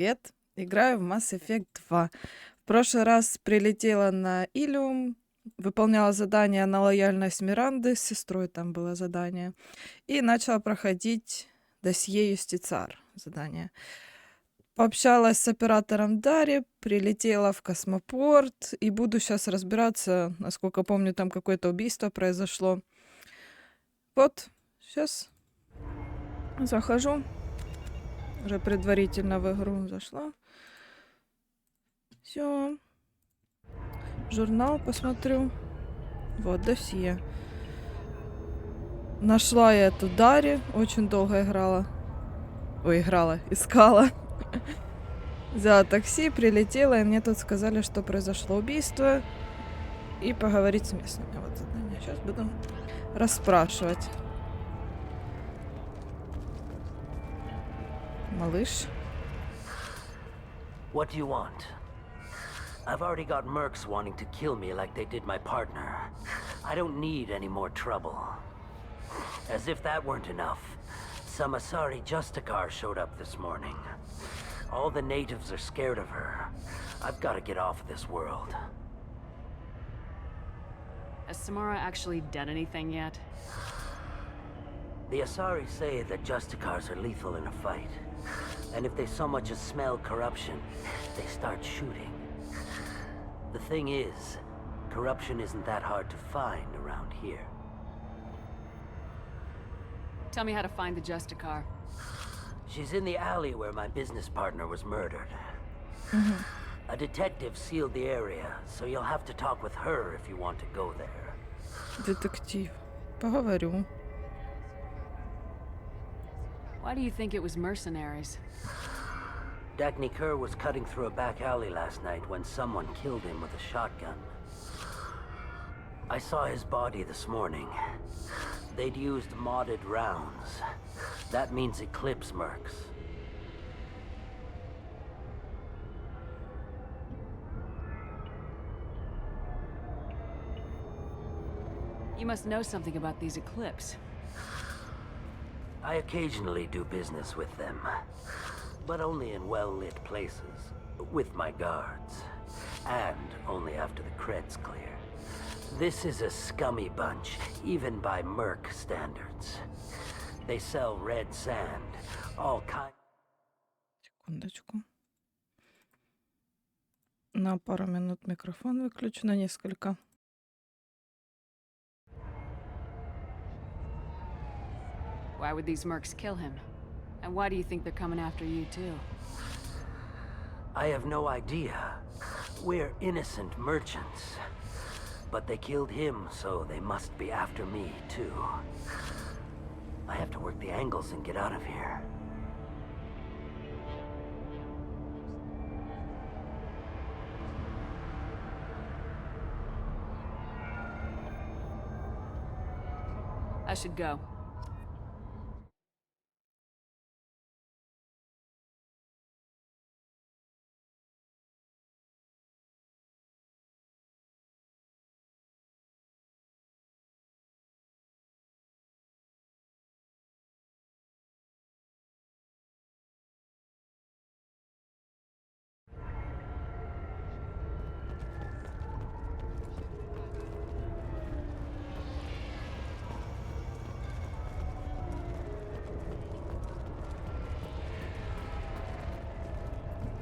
Привет! Играю в Mass Effect 2. В прошлый раз прилетела на Илиум, выполняла задание на лояльность Миранды, с сестрой там было задание, и начала проходить Досье Юстициар задание. Пообщалась с оператором Дари, прилетела в космопорт, и буду сейчас разбираться, насколько помню, там какое-то убийство произошло. Вот, сейчас захожу. Уже предварительно в игру зашла. Все. Журнал посмотрю. Вот, досье. Нашла я эту Дари. Очень долго играла. Ой, искала. Взяла такси, прилетела, и мне тут сказали, что произошло убийство. И поговорить с местными. Вот задание. Сейчас буду расспрашивать. Малыш. What do you want? I've already got mercs wanting to kill me like they did my partner. I don't need any more trouble. As if that weren't enough, some Asari Justicar showed up this morning. All the natives are scared of her. I've got to get off of this world. Has Samara actually done anything yet? The Asari say that Justicars are lethal in a fight. And if they so much as smell corruption, they start shooting. The thing is, corruption isn't that hard to find around here. Tell me how to find the Justicar. She's in the alley where my business partner was murdered. A detective sealed the area, so you'll have to talk with her if you want to go there. Детектив. Поговорю. Why do you think it was mercenaries? Dagny Kerr was cutting through a back alley last night when someone killed him with a shotgun. I saw his body this morning. They'd used modded rounds. That means Eclipse mercs. You must know something about these Eclipse. I occasionally do business with them, but only in well-lit places, with my guards, and only after the cred's clear. This is a scummy bunch, even by merc standards. They sell red sand, all kinds. Секундочку. На пару минут микрофон выключу на несколько. Why would these mercs kill him? And why do you think they're coming after you too? I have no idea. We're innocent merchants. But they killed him, so they must be after me too. I have to work the angles and get out of here. I should go.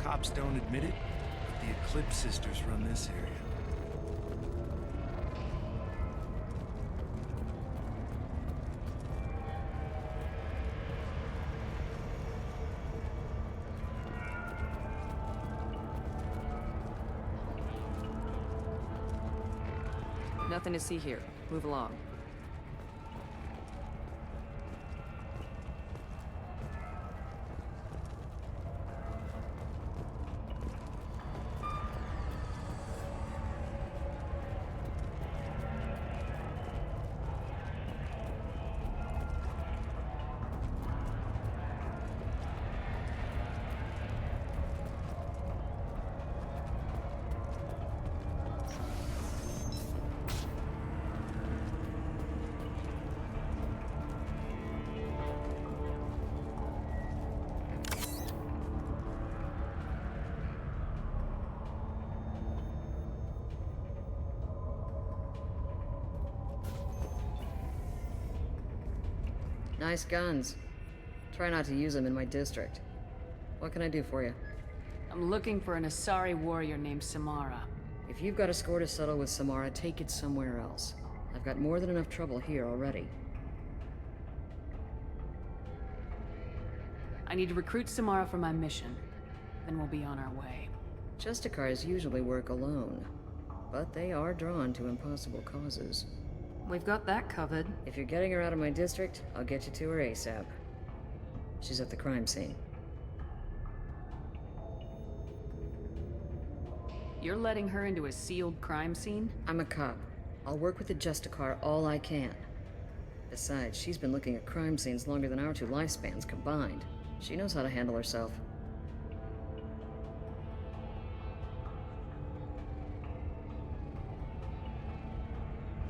Cops don't admit it, but the Eclipse sisters run this area. Nothing to see here. Move along. Nice guns. Try not to use them in my district. What can I do for you? I'm looking for an Asari warrior named Samara. If you've got a score to settle with Samara, take it somewhere else. I've got more than enough trouble here already. I need to recruit Samara for my mission. Then we'll be on our way. Justicars usually work alone, but they are drawn to impossible causes. We've got that covered. If you're getting her out of my district, I'll get you to her ASAP. She's at the crime scene. You're letting her into a sealed crime scene? I'm a cop. I'll work with the Justicar all I can. Besides, she's been looking at crime scenes longer than our 2 lifespans combined. She knows how to handle herself.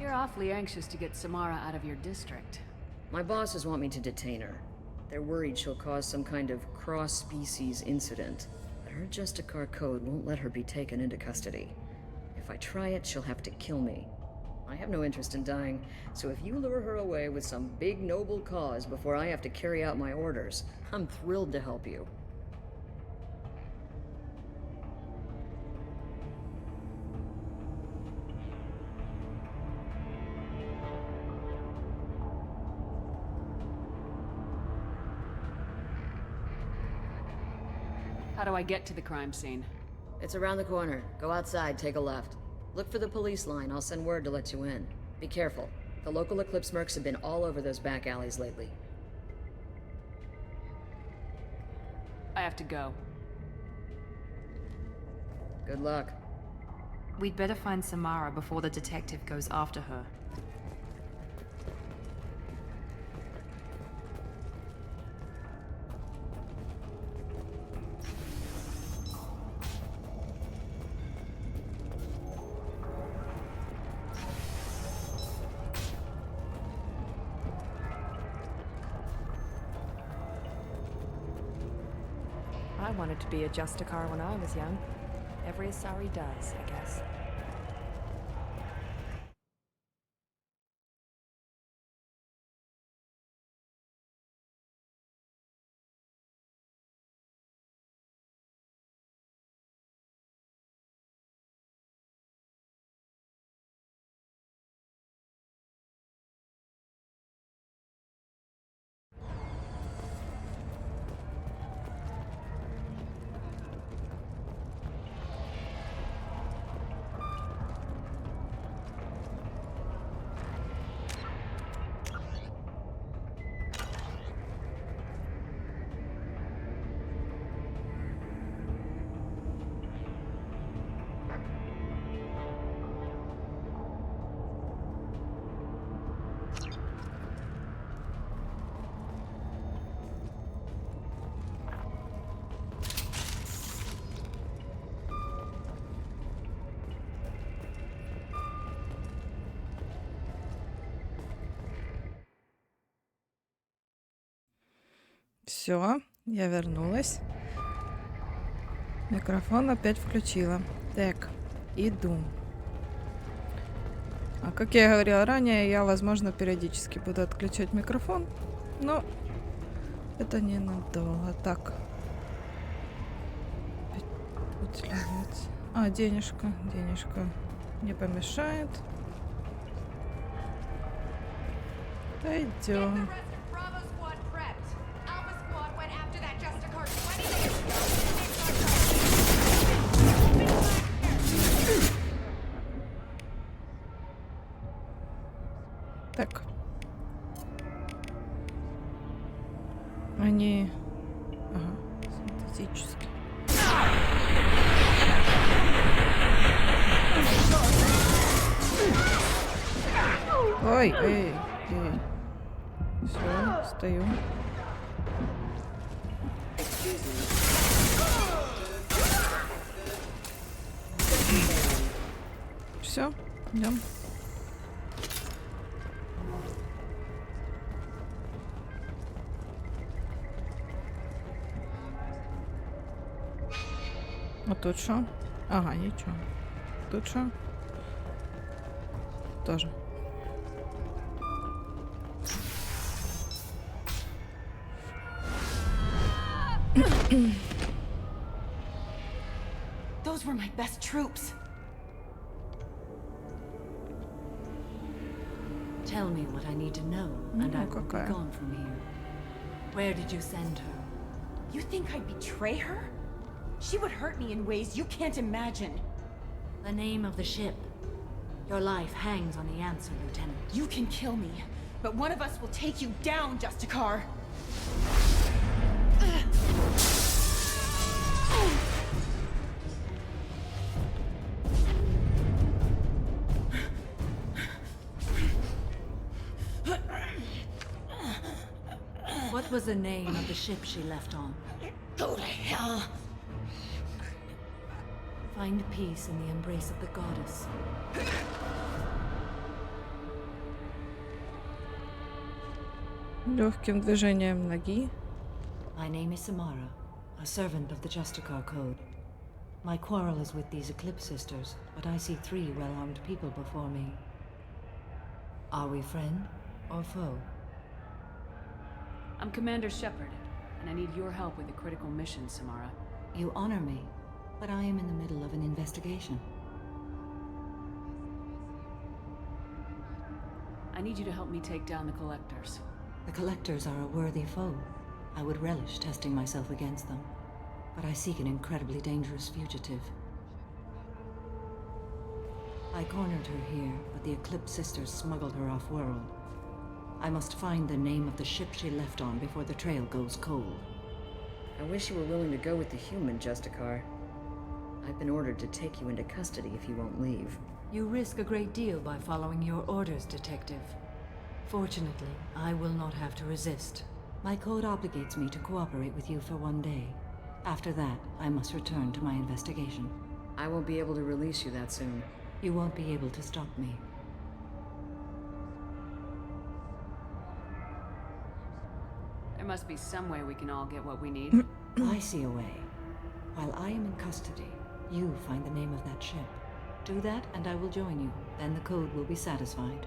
You're awfully anxious to get Samara out of your district. My bosses want me to detain her. They're worried she'll cause some kind of cross-species incident. But her Justicar code won't let her be taken into custody. If I try it, she'll have to kill me. I have no interest in dying, so if you lure her away with some big noble cause before I have to carry out my orders, I'm thrilled to help you. How do I get to the crime scene? It's around the corner. Go outside, take a left. Look for the police line. I'll send word to let you in. Be careful. The local Eclipse mercs have been all over those back alleys lately. I have to go. Good luck. We'd better find Samara before the detective goes after her. I wanted to be a Justicar when I was young. Every Asari does, I guess. Все, я вернулась. Микрофон опять включила. Так, иду. А как я говорила ранее, я, возможно, периодически буду отключать микрофон, но это ненадолго. Так. Выделять. А, денежка. Денежка не помешает. Пойдем. Так. Они... Ага, синтетические. Ой, эй, эй. Все, стою. Все, идем. А тут что? Ага, ничего. Тут что? Тоже. Those were my best troops. Tell me what I need to know, and I will be какая. gone from here. Where did you send her? You think I'd betray her? She would hurt me in ways you can't imagine. The name of the ship. Your life hangs on the answer, Lieutenant. You can kill me, but one of us will take you down, Justicar. What was the name of the ship she left on? Go to hell. Find peace in the embrace of the goddess. Легким движением ноги. My name is Samara, a servant of the Justicar Code. My quarrel is with these Eclipse Sisters, but I see 3 well-armed people before me. Are we friend or foe? I'm Commander Shepard, and I need your help with a critical mission, Samara. You honor me, but I am in the middle of an investigation. I need you to help me take down the Collectors. The Collectors are a worthy foe. I would relish testing myself against them, but I seek an incredibly dangerous fugitive. I cornered her here, but the Eclipse Sisters smuggled her off-world. I must find the name of the ship she left on before the trail goes cold. I wish you were willing to go with the human, Justicar. I've been ordered to take you into custody if you won't leave. You risk a great deal by following your orders, Detective. Fortunately, I will not have to resist. My code obligates me to cooperate with you for 1 day. After that, I must return to my investigation. I won't be able to release you that soon. You won't be able to stop me. There must be some way we can all get what we need. I see a way. While I am in custody, you find the name of that ship. Do that, and I will join you. Then the code will be satisfied.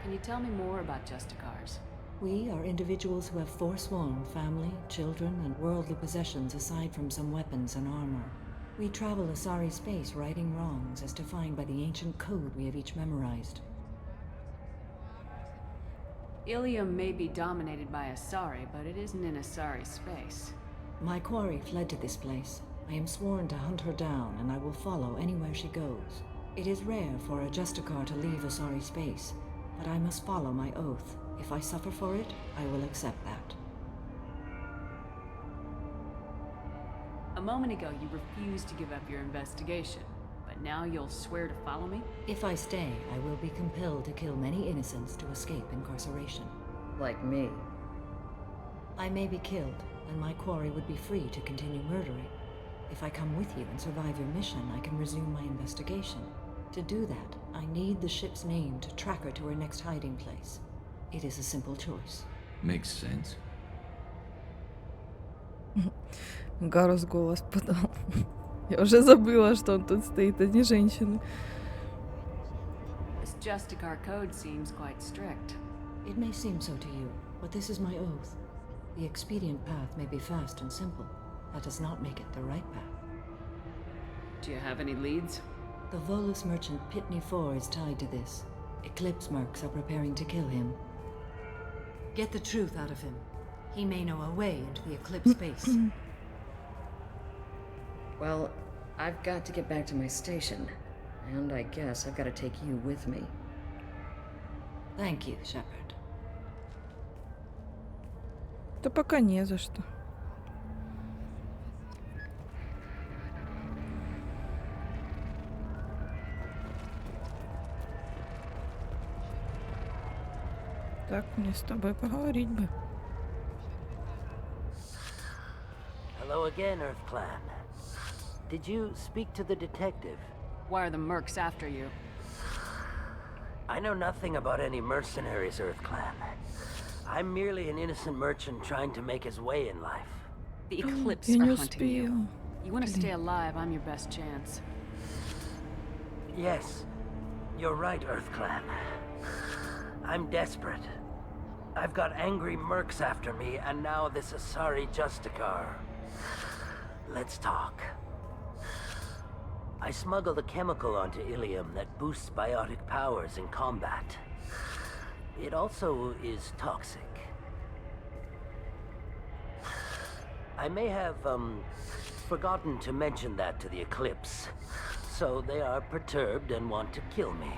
Can you tell me more about Justicars? We are individuals who have forsworn family, children, and worldly possessions aside from some weapons and armor. We travel Asari space righting wrongs as defined by the ancient code we have each memorized. Ilium may be dominated by Asari, but it isn't in Asari space. My quarry fled to this place. I am sworn to hunt her down, and I will follow anywhere she goes. It is rare for a Justicar to leave Asari space, but I must follow my oath. If I suffer for it, I will accept that. A moment ago, you refused to give up your investigation, but now you'll swear to follow me? If I stay, I will be compelled to kill many innocents to escape incarceration. Like me. I may be killed, and my quarry would be free to continue murdering. If I come with you and survive your mission, I can resume my investigation. To do that, I need the ship's name to track her to her next hiding place. It is a simple choice. Makes sense. Гарус голос подал. Я уже забыла, что он тут стоит, а не женщины. This Justicar code seems quite strict. It may seem so to you, but this is my oath. The expedient path may be fast and simple. That does not make it the right path. Do you have any leads? The Volus merchant Pitney 4 is tied to this. Eclipse mercs are preparing to kill him. Get the truth out of him. He may know a way into the Eclipse space. Well, I've got to get back to my station. And I guess I've got to take you with me. Thank you, Shepard. Да пока не за что. Так, мне с тобой поговорить бы. Hello again, Earth Clan. Did you speak to the detective? Why are the mercs after you? I know nothing about any mercenaries, Earth Clan. I'm merely an innocent merchant trying to make his way in life. The Eclipse Я are не hunting you. успела. You want to stay alive, I'm your best chance. Yes, you're right, Earth Clan. I'm desperate. I've got angry mercs after me, and now this Asari Justicar. Let's talk. I smuggled a chemical onto Ilium that boosts biotic powers in combat. It also is toxic. I may have, forgotten to mention that to the Eclipse, so they are perturbed and want to kill me.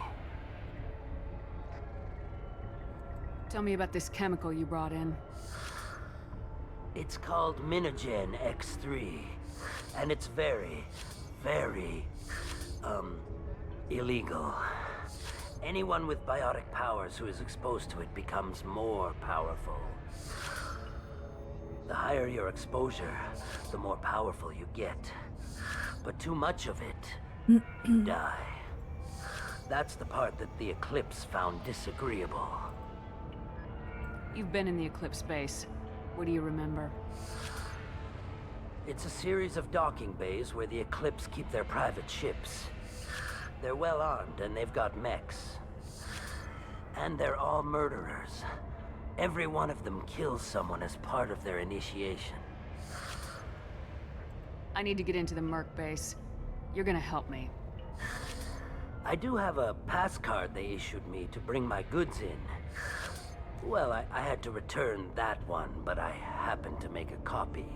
Tell me about this chemical you brought in. It's called Minogen X3, and it's very, very, illegal. Anyone with biotic powers who is exposed to it becomes more powerful. The higher your exposure, the more powerful you get. But too much of it, you die. That's the part that the Eclipse found disagreeable. You've been in the Eclipse base. What do you remember? It's a series of docking bays where the Eclipse keep their private ships. They're well armed and they've got mechs. And they're all murderers. Every one of them kills someone as part of their initiation. I need to get into the Merc base. You're gonna help me. I do have a pass card they issued me to bring my goods in. Well, I had to return that one, but I happened to make a copy.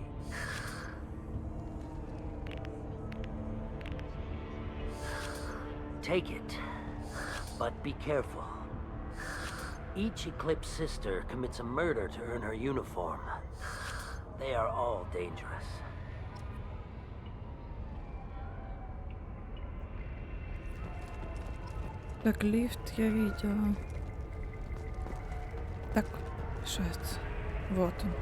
Take it, but be careful. Each Eclipse sister commits a murder to earn her uniform. They are all dangerous. Так, лифт я видела. Так, что это? Вот он.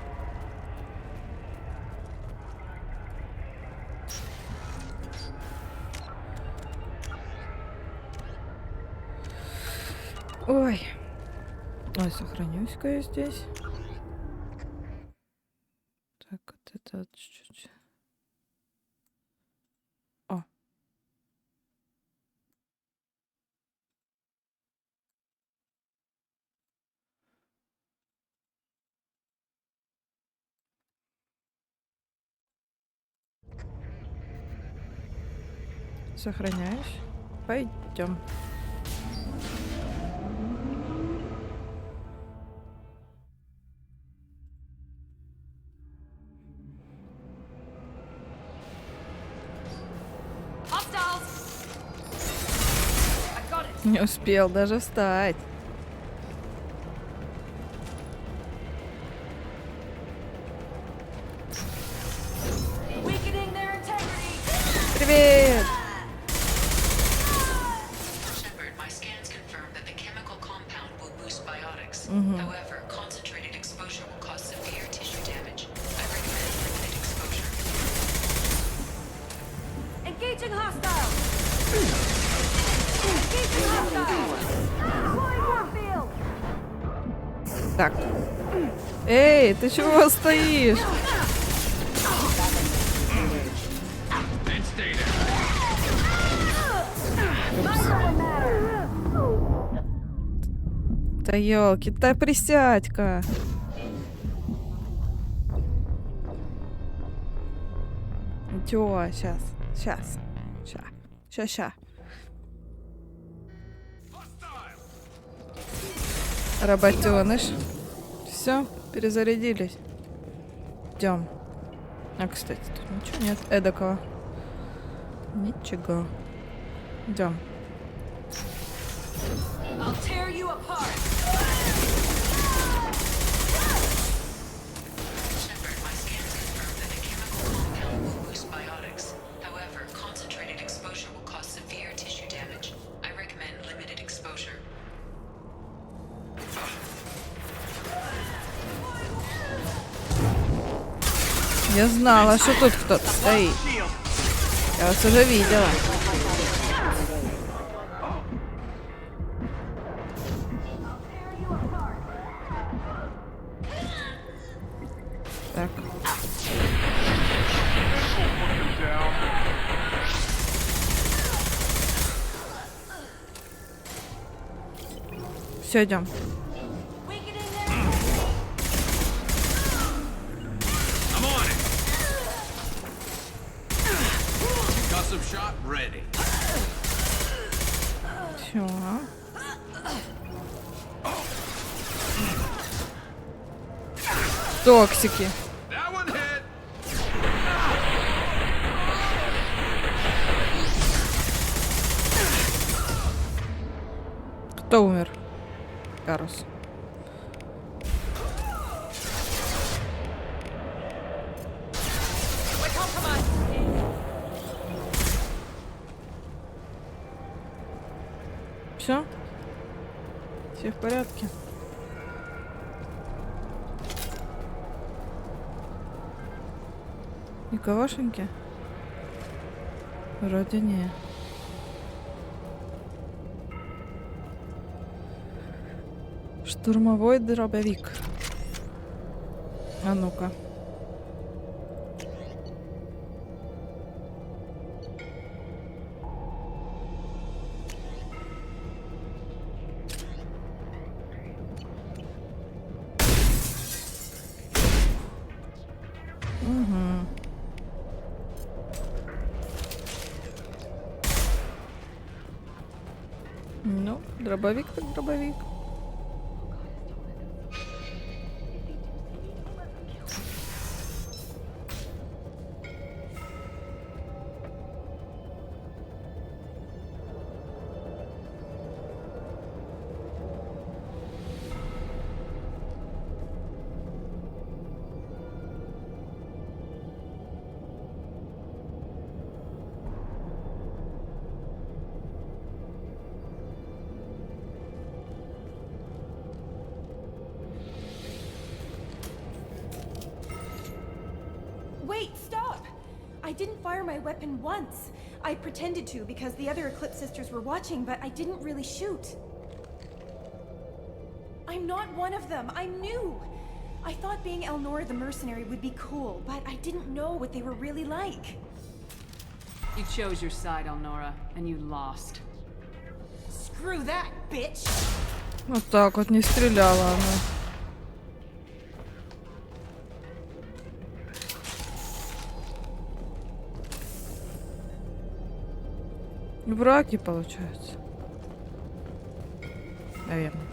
Ой. Ой, сохранюсь-ка я здесь. Так, вот это вот чуть-чуть. О. Сохраняюсь. Пойдем. Не успел даже встать. Привет! However, concentrated exposure will cause severe tissue damage. I recommend limited exposure. Engaging hostile! Engaging hostile! Deploying warfield! Так. Эй, ты чего стоишь? Да ёлки, да присядь-ка. Чё, сейчас. Работёныш. Все, перезарядились. Идем. А, кстати, тут ничего нет эдакого. Ничего. Идем. I'll tear you apart. Shepard, my scans confirm that the chemical compound will boost biotics. However, concentrated exposure will cause severe tissue damage. I recommend limited exposure. Я знала, что тут кто-то стоит. Я вас уже видела. Так. Все, идем. Explosive shot ready. Все. Токсики. That one hit. Кто умер? Карус. Все? Все в порядке? Никогошеньки? Вроде не. Штурмовой дробовик. А ну-ка. Ну, дробовик так дробовик. Wait, stop! I didn't fire my weapon once. I pretended to because the other Eclipse sisters were watching, but I didn't really shoot. I'm not one of them. I'm new. I thought being Elnora the mercenary would be cool, but I didn't know what they were really like. You chose your side, Elnora, and you lost. Screw that, bitch! Вот так вот не стреляла она. Враки, получается. Наверное.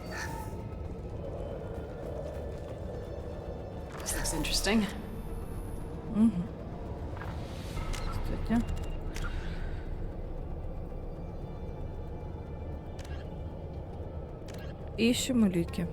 This looks interesting. Угу. Кстати. Ищем улики.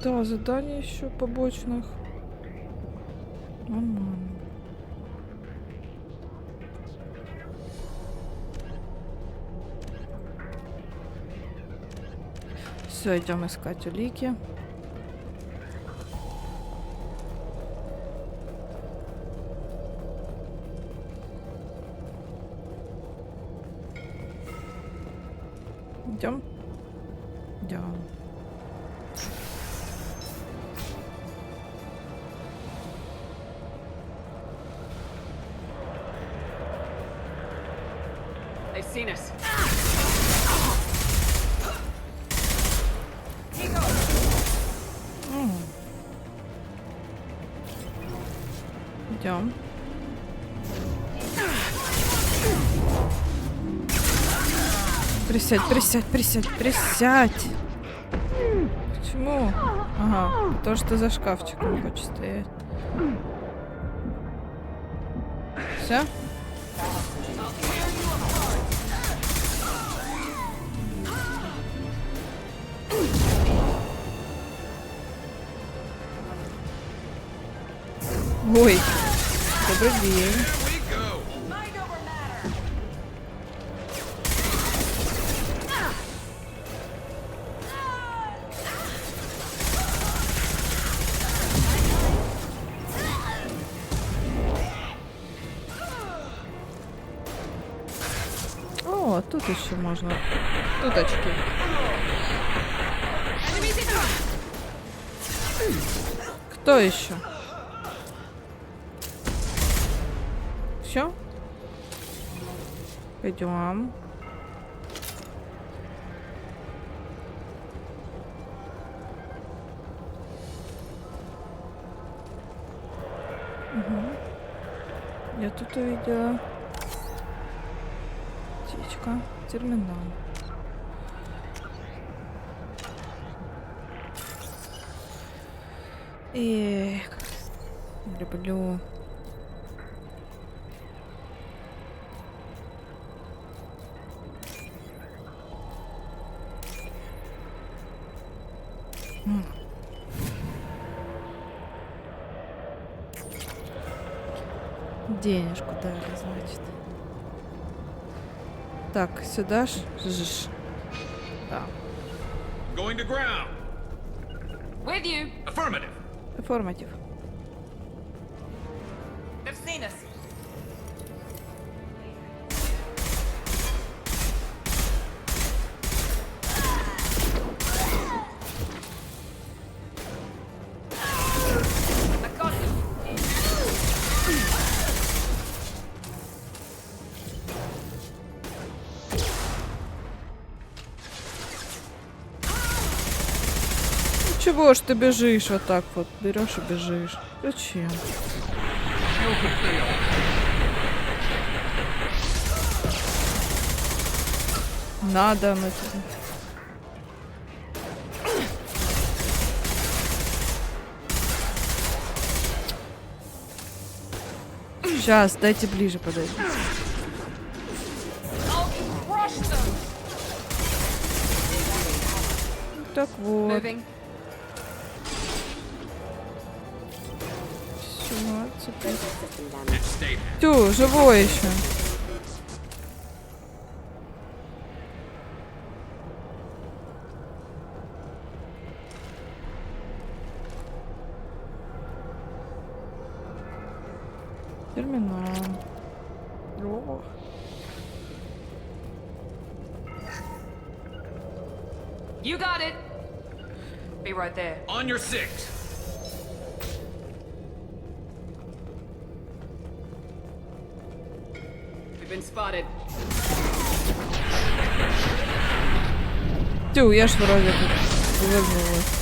Да, задания еще побочных. Нормально. Все, идем искать улики. Идем. Идем. They've seen us. Идем. Присядь, присядь, присядь, присядь. Почему? Ага, потому что за шкафчиком хочет стоять. Все? Ой, добрый день. О, тут еще можно. Тут очки. Кто еще? Все? Пойдем. Я тут увидела птичка, терминал. Эх, люблю. Денежку дали, значит. Так, сюда ж. Да. Going to ground. With you. Affirmative. Affirmative. They've seen us. Чего ж ты бежишь вот так вот? Берешь и бежишь. Зачем? Надо на тебя. Сейчас, дайте ближе подойти. Так вот. Тю, живой еще. Терминал. О. You got it. Be right there. On your six. We've been spotted. Тю, я ж вроде как вернулась.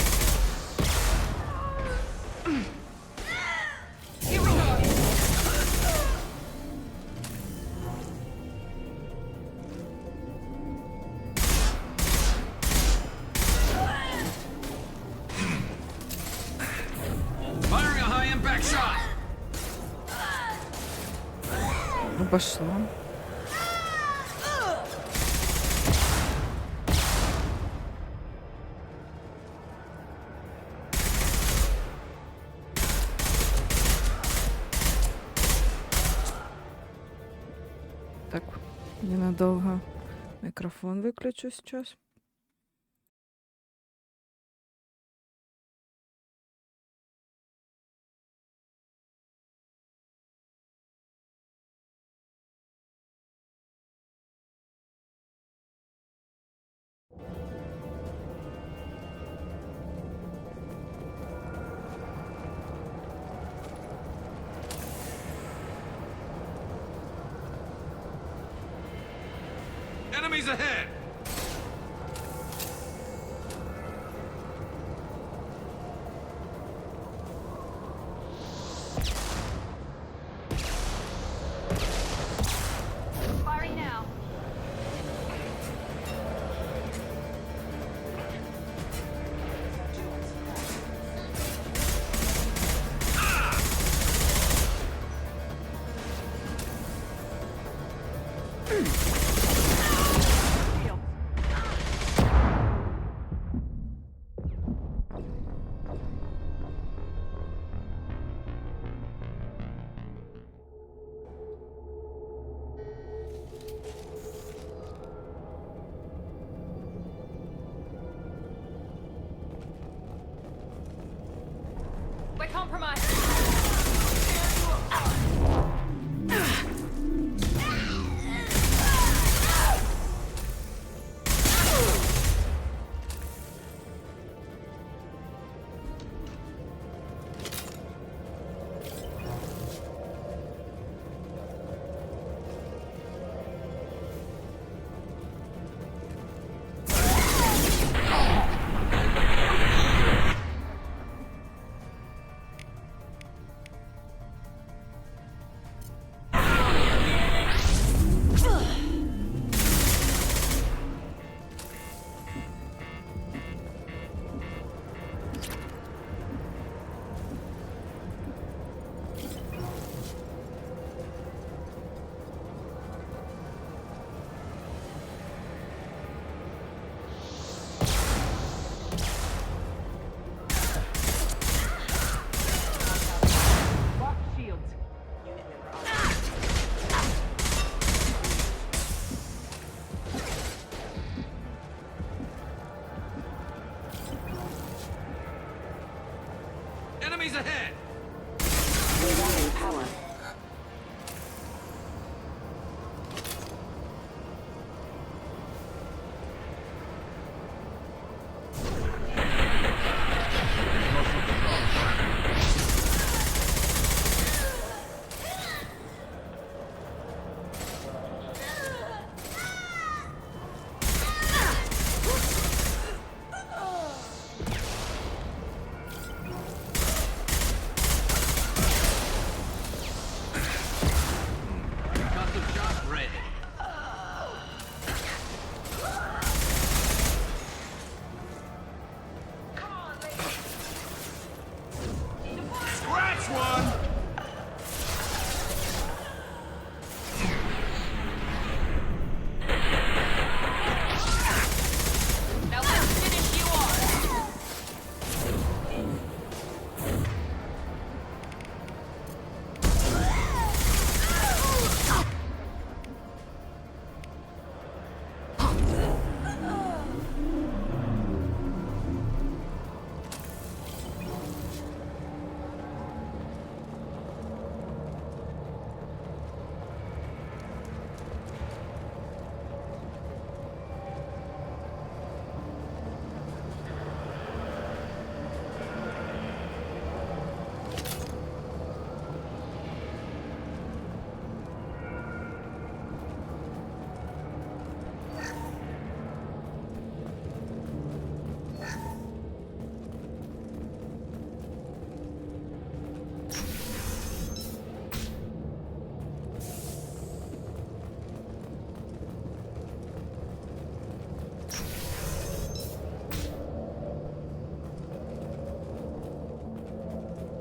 Firing a high impact shot. Ну пошло. Так, ненадолго микрофон выключу сейчас. Enemies ahead. Firing now. Enemies ahead! Reviving power.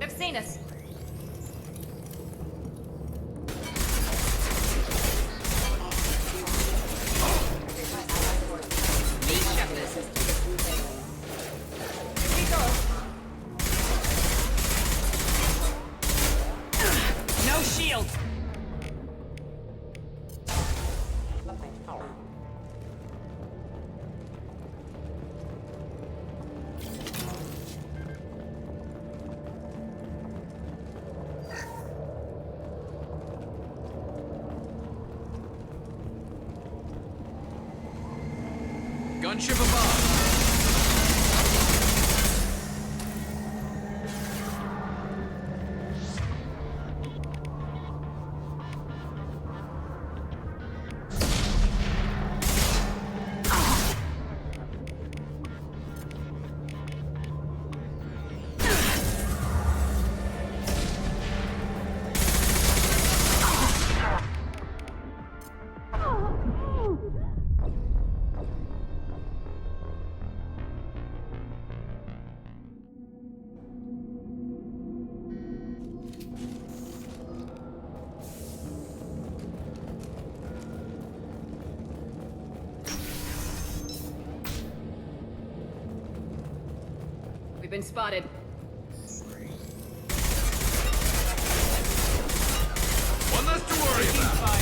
They've seen us. No shield. Gunship above. We've been spotted. One less to worry about.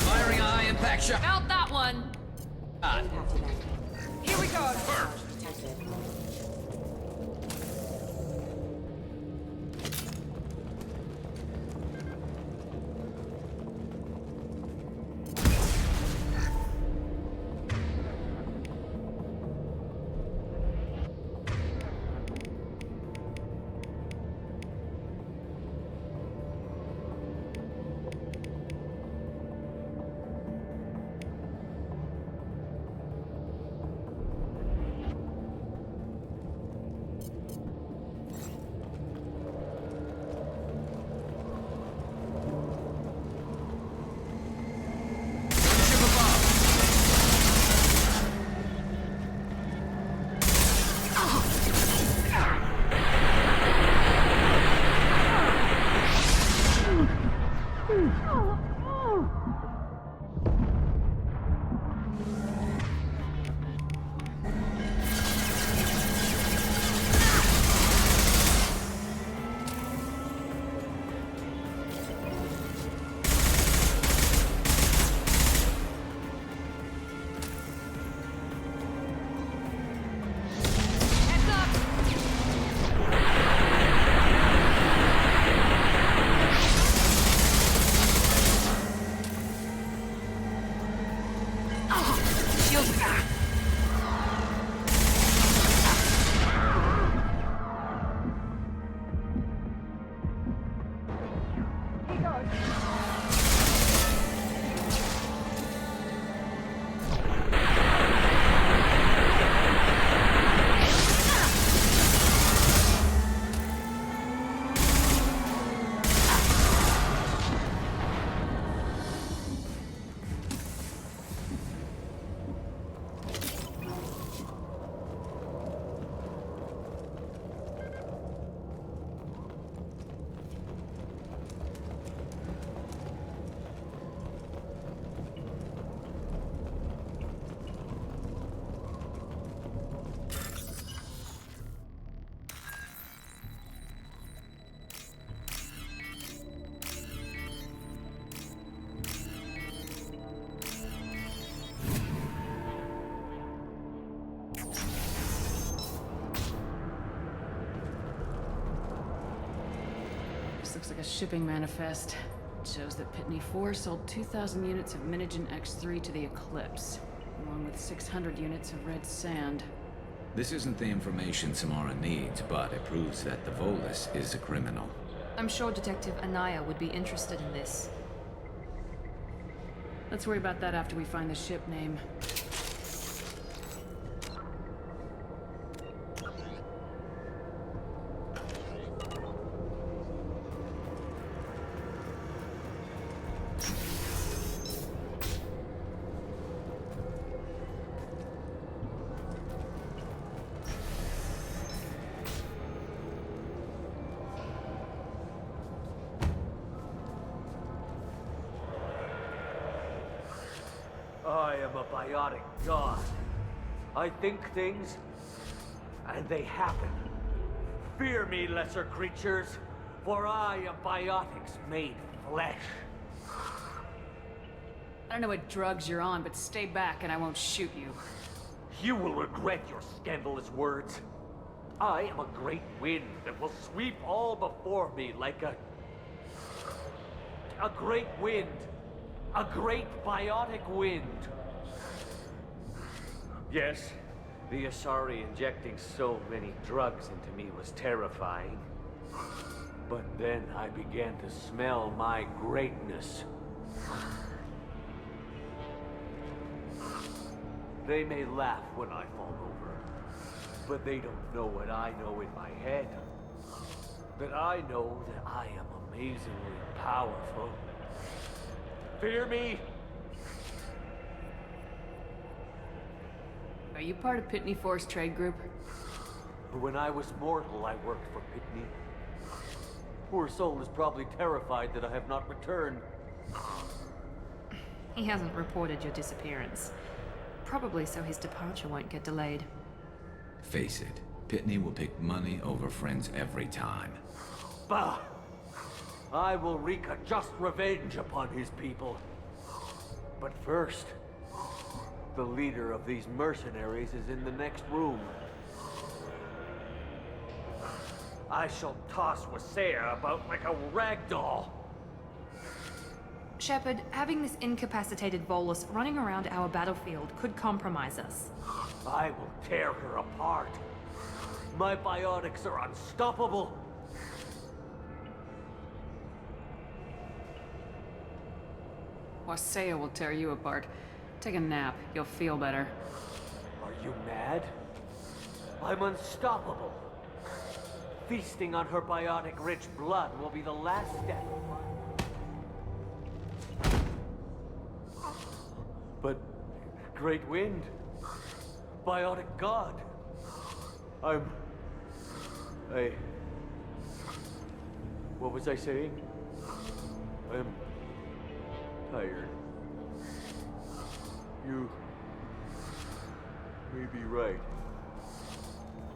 Firing eye impact shot. Out that one. Here we go. First. Shield. Looks like a shipping manifest. It shows that Pitney 4 sold 2,000 units of Minigen X3 to the Eclipse, along with 600 units of red sand. This isn't the information Samara needs, but it proves that the Volus is a criminal. I'm sure Detective Anaya would be interested in this. Let's worry about that after we find the ship name. I am a biotic god. I think things, and they happen. Fear me, lesser creatures, for I am biotics made flesh. I don't know what drugs you're on, but stay back and I won't shoot you. You will regret your scandalous words. I am a great wind that will sweep all before me like a great wind. A great biotic wind. Yes, the Asari injecting so many drugs into me was terrifying. But then I began to smell my greatness. They may laugh when I fall over, but they don't know what I know in my head. That I know that I am amazingly powerful. Fear me? Are you part of Pitney 4's trade group? When I was mortal, I worked for Pitney. Poor soul is probably terrified that I have not returned. He hasn't reported your disappearance. Probably so his departure won't get delayed. Face it, Pitney will pick money over friends every time. Bah! I will wreak a just revenge upon his people. But first, the leader of these mercenaries is in the next room. I shall toss Wasea about like a rag doll. Shepard, having this incapacitated Volus running around our battlefield could compromise us. I will tear her apart. My biotics are unstoppable. Wasea will tear you apart. Take a nap. You'll feel better. Are you mad? I'm unstoppable. Feasting on her biotic-rich blood will be the last step of mine. But, Great Wind, biotic god, what was I saying? I'm tired. You may be right.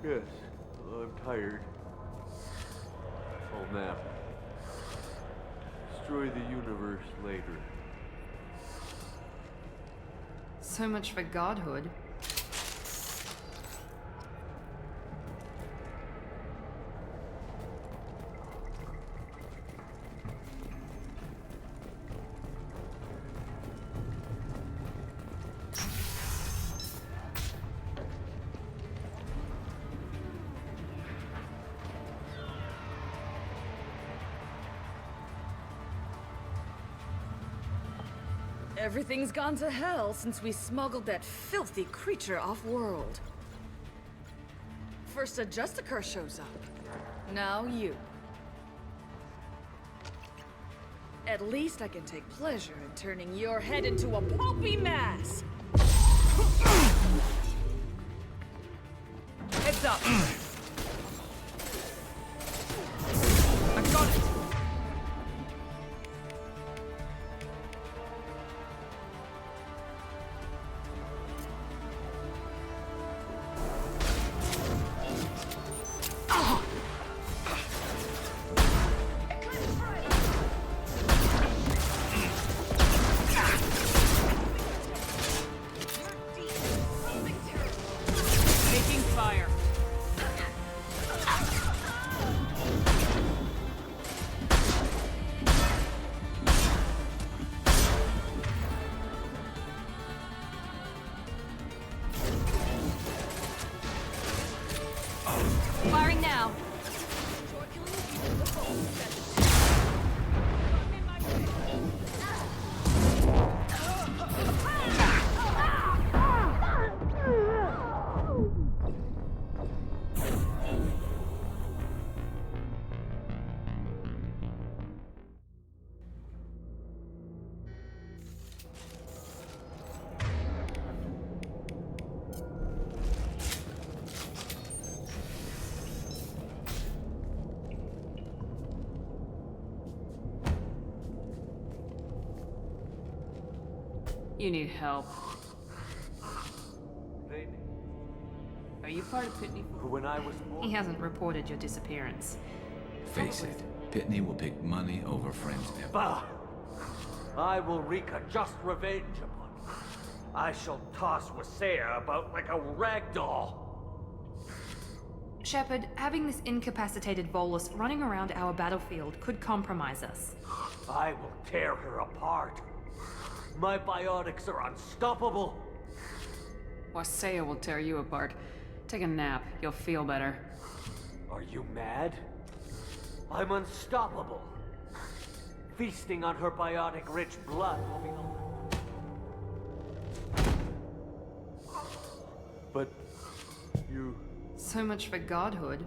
Yes, I'm tired. I'll nap. Destroy the universe later. So much for godhood. Everything's gone to hell since we smuggled that filthy creature off-world. First a Justicar shows up. Now you. At least I can take pleasure in turning your head into a pulpy mass! Heads up! I got it! Firing now. You need help. Are you part of Pitney? When I was born... He hasn't reported your disappearance. Face it, Pitney will pick money over friends ever. Bah! I will wreak a just revenge upon you. I shall toss Wasea about like a rag doll. Shepard, having this incapacitated Volus running around our battlefield could compromise us. I will tear her apart. My biotics are unstoppable. Wasea will tear you apart. Take a nap, you'll feel better. Are you mad? I'm unstoppable. Feasting on her biotic-rich blood will be the... But... you... So much for godhood.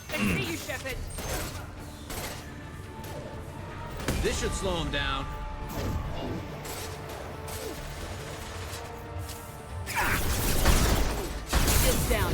I see you, Shepard! This should slow him down. It's down.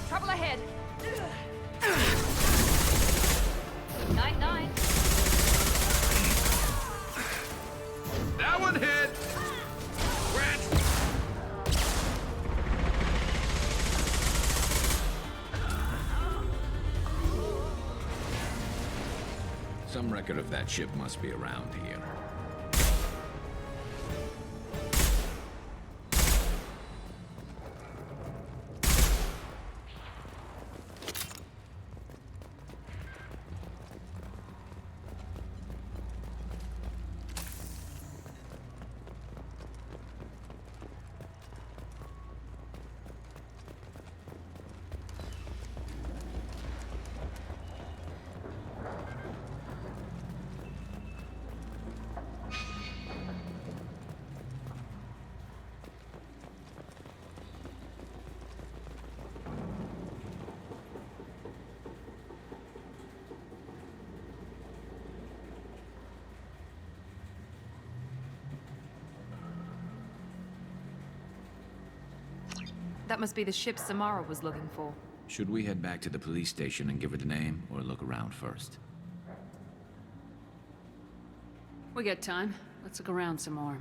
Trouble ahead. 9-9. That one hit! Grant! Some record of that ship must be around here. That must be the ship Samara was looking for. Should we head back to the police station and give her the name, or look around first? We got time. Let's look around some more.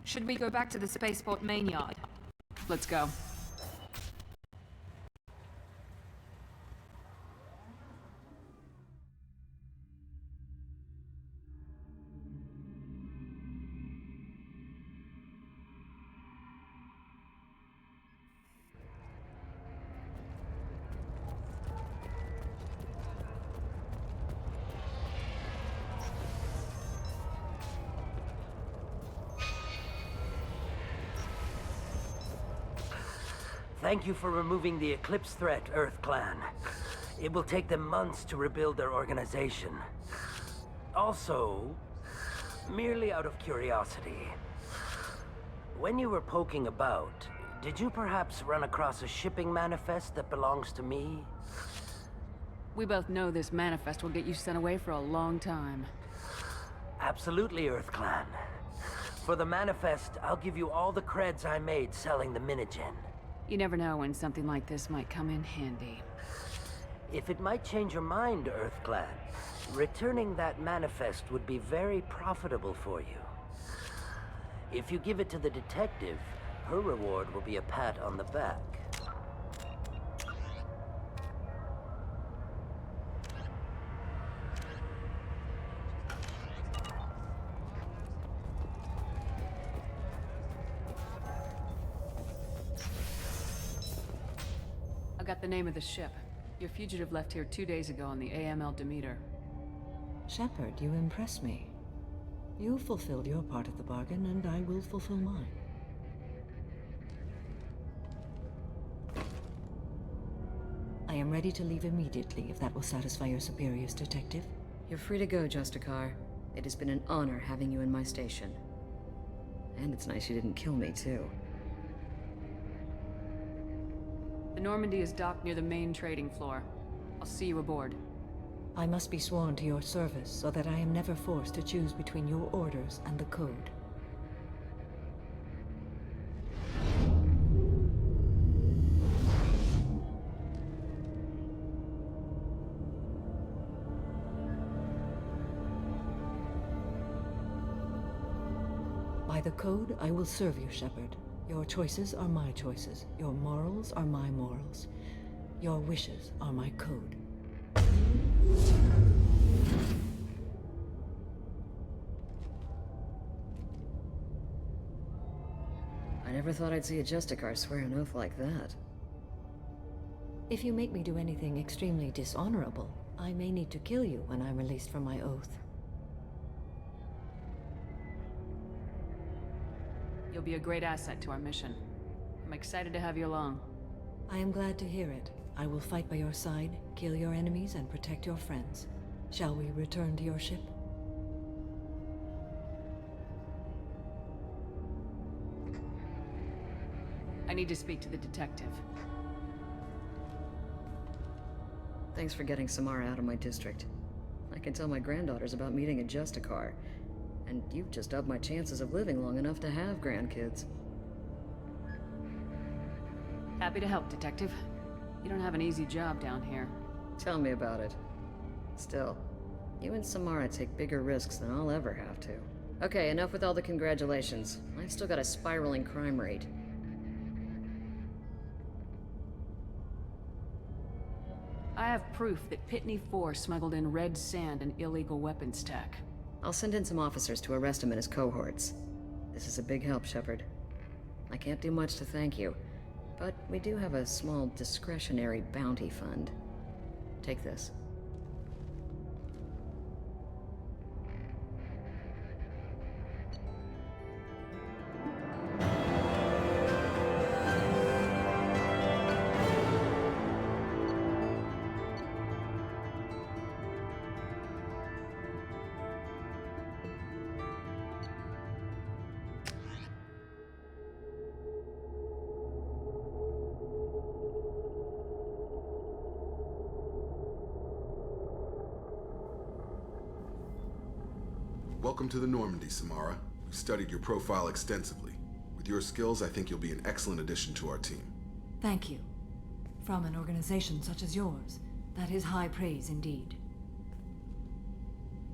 Should we go back to the spaceport main yard? Let's go. Thank you for removing the Eclipse threat, Earth Clan. It will take them months to rebuild their organization. Also, merely out of curiosity, when you were poking about, did you perhaps run across a shipping manifest that belongs to me? We both know this manifest will get you sent away for a long time. Absolutely, Earth Clan. For the manifest, I'll give you all the creds I made selling the Minigen. You never know when something like this might come in handy. If it might change your mind, Earth Clan, returning that manifest would be very profitable for you. If you give it to the detective, her reward will be a pat on the back. I got the name of the ship. Your fugitive left here 2 days ago on the AML Demeter. Shepard, you impress me. You fulfilled your part of the bargain, and I will fulfill mine. I am ready to leave immediately, if that will satisfy your superiors, Detective. You're free to go, Justicar. It has been an honor having you in my station. And it's nice you didn't kill me, too. The Normandy is docked near the main trading floor. I'll see you aboard. I must be sworn to your service so that I am never forced to choose between your orders and the Code. By the Code, I will serve you, Shepard. Your choices are my choices. Your morals are my morals. Your wishes are my code. I never thought I'd see a Justicar swear an oath like that. If you make me do anything extremely dishonorable, I may need to kill you when I'm released from my oath. You'll be a great asset to our mission. I'm excited to have you along. I am glad to hear it. I will fight by your side, kill your enemies, and protect your friends. Shall we return to your ship? I need to speak to the detective. Thanks for getting Samara out of my district. I can tell my granddaughters about meeting a Justicar. And you've just upped my chances of living long enough to have grandkids. Happy to help, Detective. You don't have an easy job down here. Tell me about it. Still, you and Samara take bigger risks than I'll ever have to. Okay, enough with all the congratulations. I've still got a spiraling crime rate. I have proof that Pitney 4 smuggled in red sand and illegal weapons tech. I'll send in some officers to arrest him and his cohorts. This is a big help, Shepard. I can't do much to thank you, but we do have a small discretionary bounty fund. Take this. Welcome to the Normandy, Samara. We've studied your profile extensively. With your skills, I think you'll be an excellent addition to our team. Thank you. From an organization such as yours, that is high praise indeed.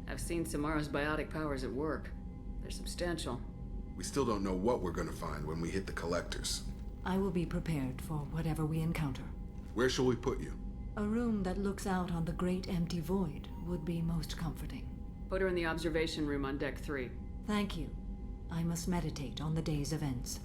I've seen Samara's biotic powers at work. They're substantial. We still don't know what we're gonna find when we hit the collectors. I will be prepared for whatever we encounter. Where shall we put you? A room that looks out on the great empty void would be most comforting. Put her in the observation room on deck 3. Thank you. I must meditate on the day's events.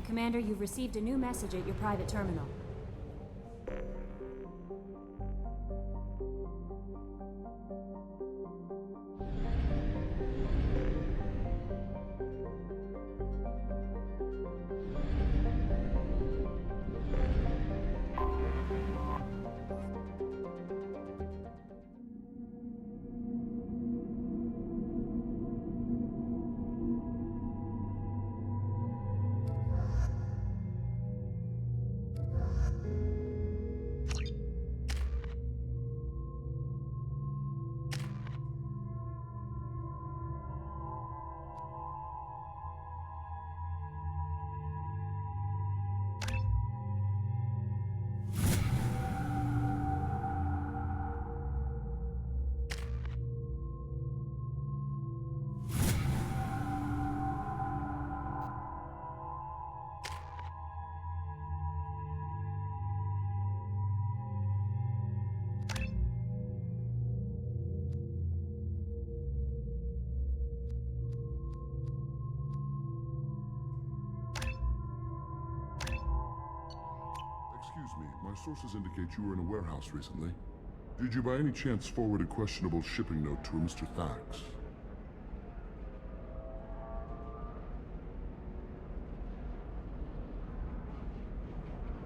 Commander, you've received a new message at your private terminal. Excuse me, my sources indicate you were in a warehouse recently. Did you by any chance forward a questionable shipping note to a Mr. Thax?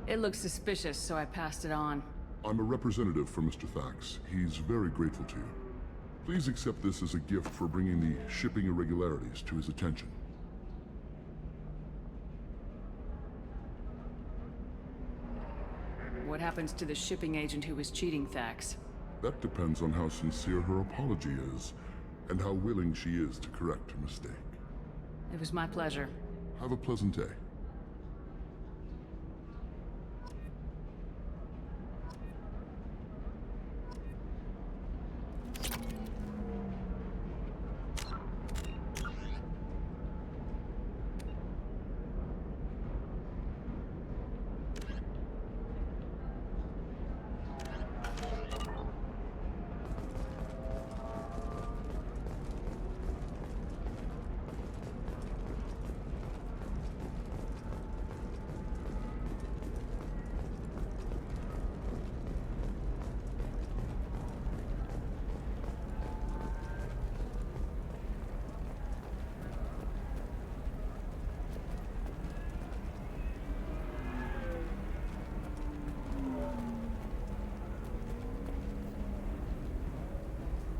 It looks suspicious, so I passed it on. I'm a representative for Mr. Thax. He's very grateful to you. Please accept this as a gift for bringing the shipping irregularities to his attention. What happens to the shipping agent who was cheating Thax? That depends on how sincere her apology is, and how willing she is to correct her mistake. It was my pleasure. Have a pleasant day.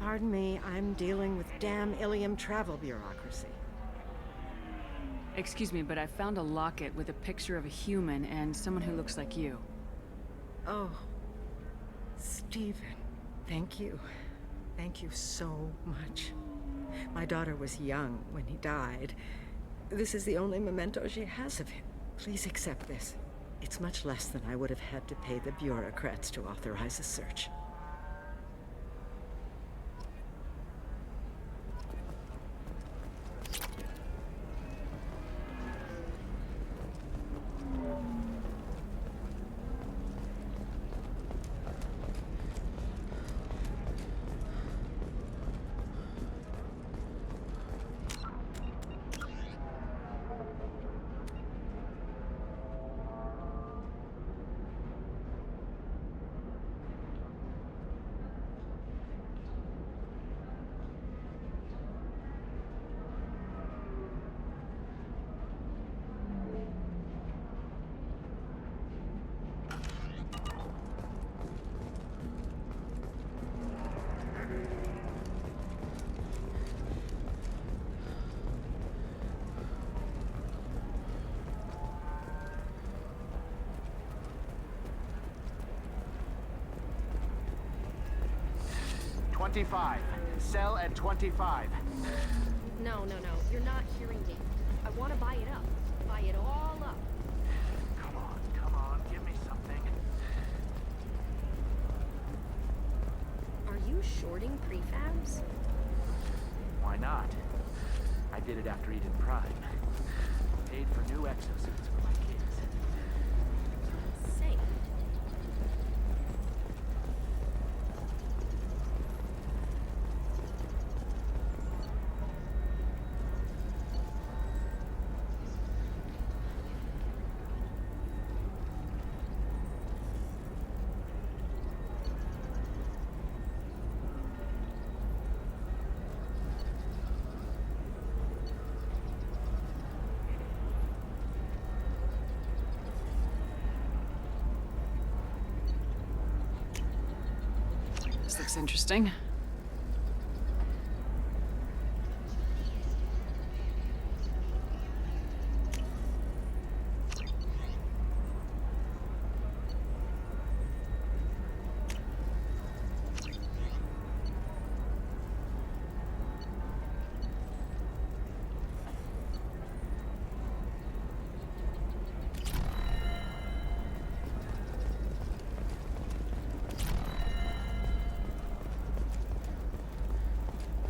Pardon me, I'm dealing with damn Ilium travel bureaucracy. Excuse me, but I found a locket with a picture of a human and someone who looks like you. Oh, Stephen, thank you. Thank you so much. My daughter was young when he died. This is the only memento she has of him. Please accept this. It's much less than I would have had to pay the bureaucrats to authorize a search. $25. Sell at $25. No, you're not hearing me. I want to buy it up. Buy it all up. Come on, give me something. Are you shorting prefabs? Why not? I did it after Eden Prime. Paid for new exosuits for my kids. Insane. This looks interesting.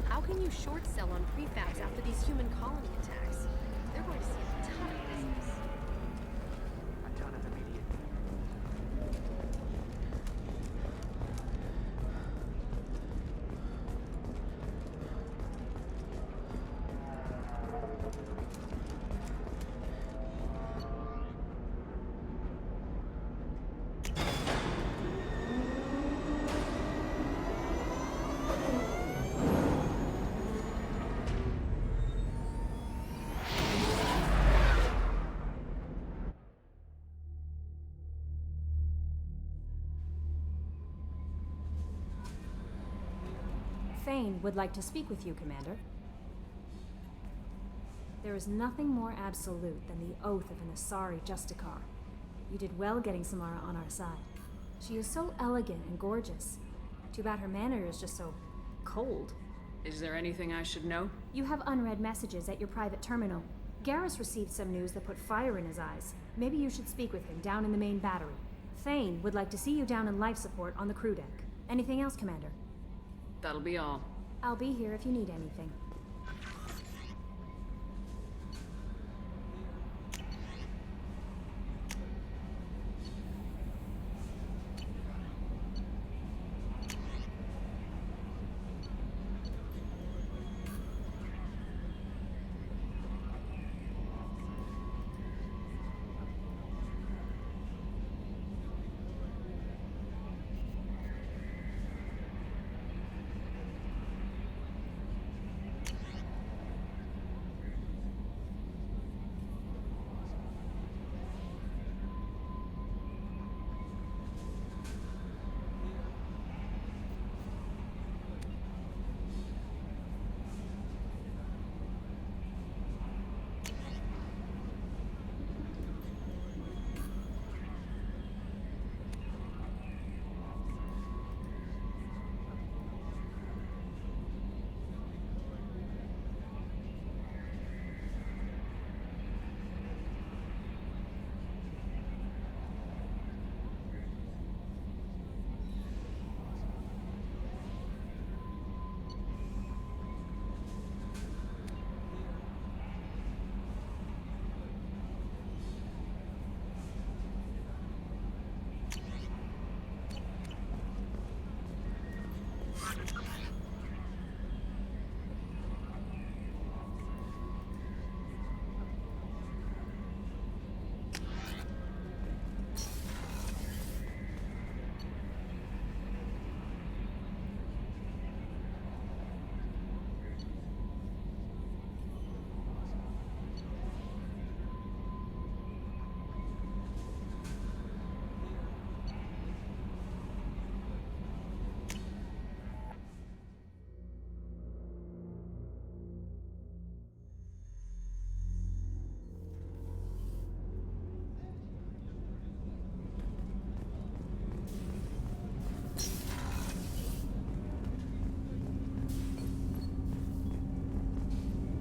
How can you short sell on prefabs after these human colony attacks? They're going to see a ton of business. A ton of immediate. Thane would like to speak with you, Commander. There is nothing more absolute than the oath of an Asari Justicar. You did well getting Samara on our side. She is so elegant and gorgeous. Too bad her manner is just so cold. Is there anything I should know? You have unread messages at your private terminal. Garrus received some news that put fire in his eyes. Maybe you should speak with him down in the main battery. Thane would like to see you down in life support on the crew deck. Anything else, Commander? That'll be all. I'll be here if you need anything.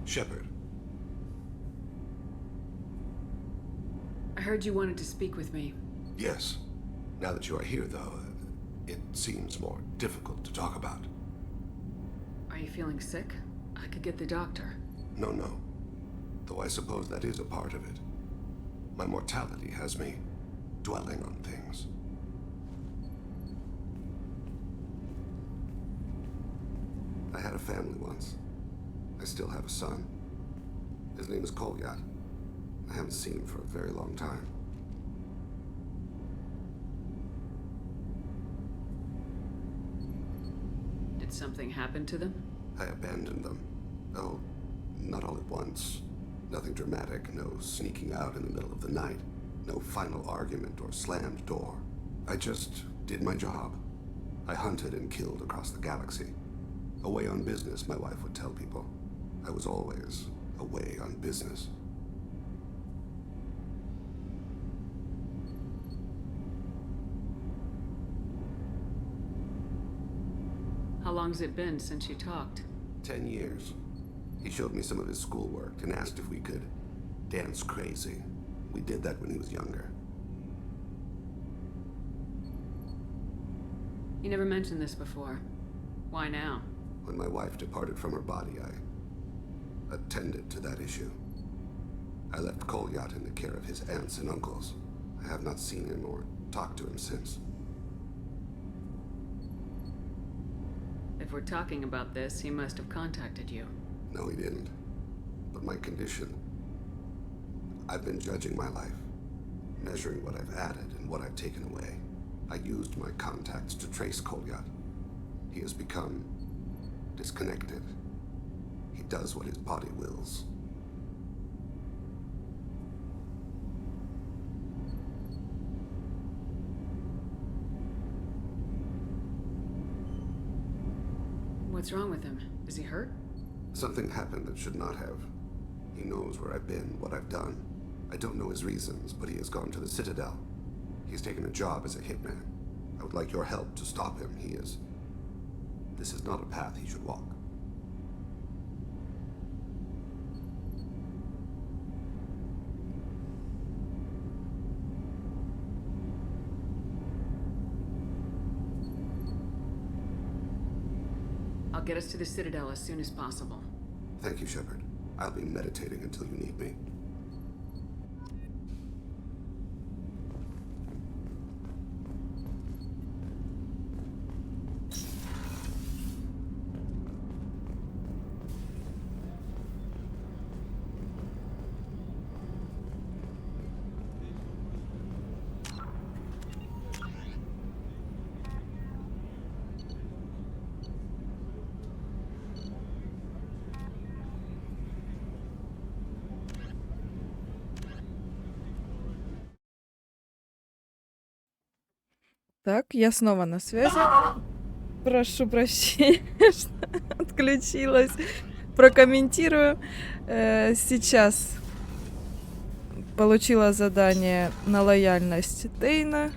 Shepard. I heard you wanted to speak with me. Yes. Now that you are here, though, it seems more difficult to talk about. Are you feeling sick? I could get the doctor. No, no. Though I suppose that is a part of it. My mortality has me dwelling on things. I had a family once. I still have a son. His name is Kolyat. I haven't seen him for a very long time. Did something happen to them? I abandoned them. Oh, not all at once. Nothing dramatic, no sneaking out in the middle of the night, no final argument or slammed door. I just did my job. I hunted and killed across the galaxy. Away on business, my wife would tell people. I was always away on business. How long's it been since you talked? 10 years. He showed me some of his schoolwork and asked if we could dance crazy. We did that when he was younger. You never mentioned this before. Why now? When my wife departed from her body, I attended to that issue. I left Kolyat in the care of his aunts and uncles. I have not seen him or talked to him since. If we're talking about this, he must have contacted you. No, he didn't. But my condition... I've been judging my life, measuring what I've added and what I've taken away. I used my contacts to trace Kolyat. He has become disconnected. He does what his body wills. What's wrong with him? Is he hurt? Something happened that should not have. He knows where I've been, what I've done. I don't know his reasons, but he has gone to the Citadel. He's taken a job as a hitman. I would like your help to stop him. This is not a path he should walk. I'll get us to the Citadel as soon as possible. Thank you, Shepard. I'll be meditating until you need me. Так, я снова на связи. Прошу прощения, что отключилась. Прокомментирую. Сейчас получила задание на лояльность Тейна.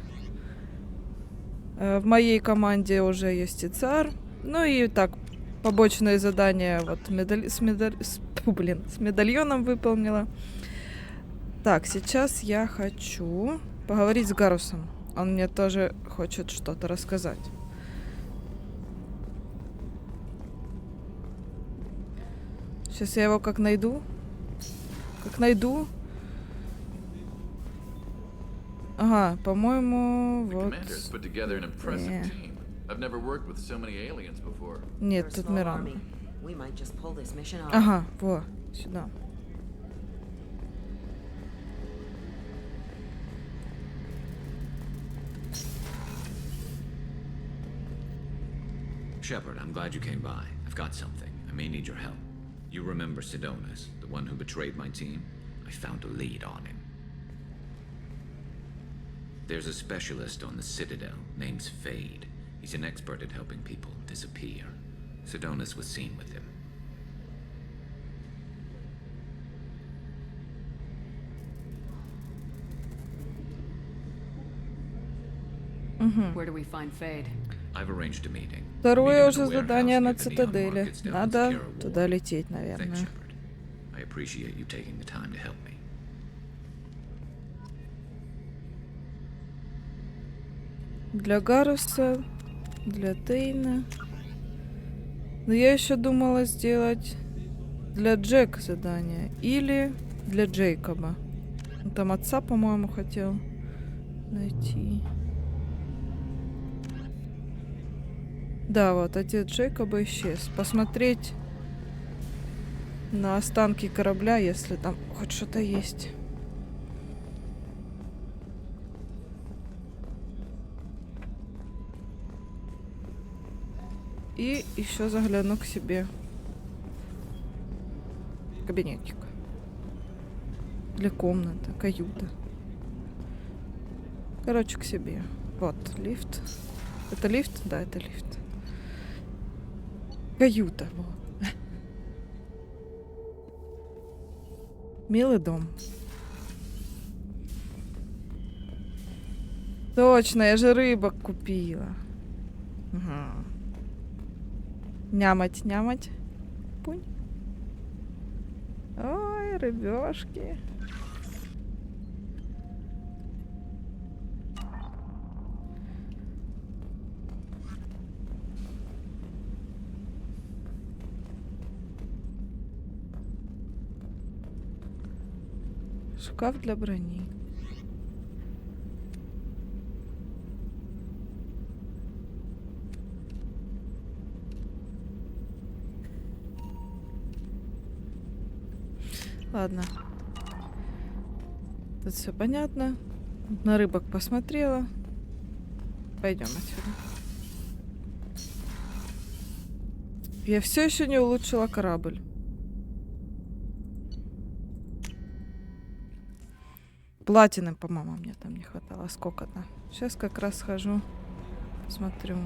В моей команде уже Юстициар. Ну и так, побочные задания вот с медальоном выполнила. Так, сейчас я хочу поговорить с Гарусом. Он мне тоже хочет что-то рассказать. Сейчас я его как найду. Ага, по-моему, вот. Нет, тут Миранда. Ага, во, сюда. Shepard, I'm glad you came by. I've got something. I may need your help. You remember Sidonis, the one who betrayed my team? I found a lead on him. There's a specialist on the Citadel, name's Fade. He's an expert at helping people disappear. Sidonis was seen with him. Where do we find Fade? I've arranged a meeting. Второе уже задание на цитадели. Надо туда лететь, наверное. I appreciate you taking the time to help me. Для Гаруса, для Тейна. Но я еще думала сделать для Джека задание. Или для Джейкоба. Он там отца, по-моему, хотел найти. Да, вот, отец Джейкоба исчез. Посмотреть на останки корабля, если там хоть что-то есть. И еще загляну к себе в кабинетик. Для комнаты, каюта. Короче, к себе. Вот, лифт. Это лифт? Да, это лифт. Каюта, вот. Милый дом. Точно, я же рыбок купила. Угу. Нямать, нямать. Пунь. Ой, рыбешки. Шкаф для брони. Ладно. Тут все понятно. На рыбок посмотрела. Пойдем отсюда. Я все еще не улучшила корабль. Платины, по-моему, мне там не хватало. Сколько-то. Сейчас как раз схожу. Посмотрю.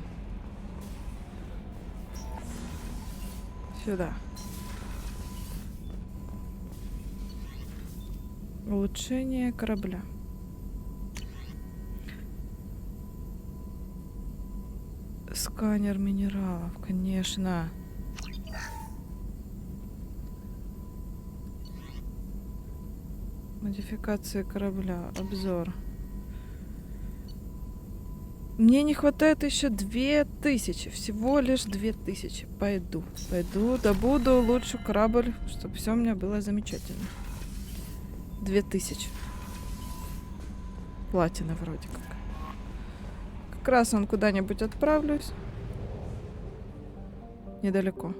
Сюда. Улучшение корабля. Сканер минералов, конечно. Модификация корабля. Обзор. Мне не хватает еще 2000. Всего лишь 2000. Пойду, добуду, улучшу корабль, чтобы все у меня было замечательно. 2000. Платина вроде как. Как раз он куда-нибудь отправлюсь. Недалеко.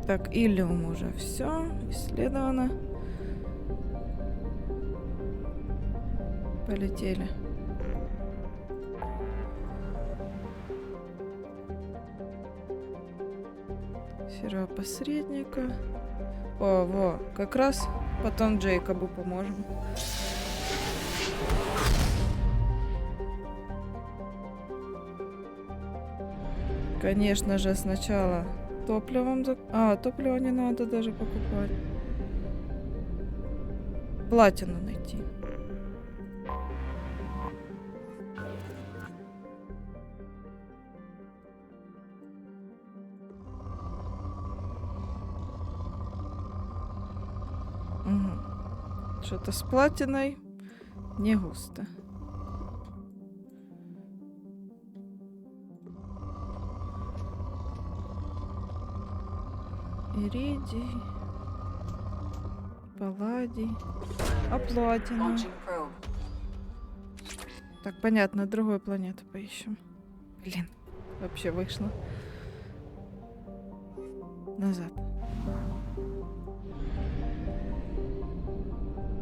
Так, Иллиум уже все исследовано. Полетели. Сфера посредника. О, во, как раз потом Джейкобу поможем. Конечно же, сначала топливом... топливо не надо даже покупать. Платину найти. Угу. Что-то с платиной не густо. Иридий, палладий, платина. Так, понятно, другую планету поищем. Блин, вообще вышло. Назад.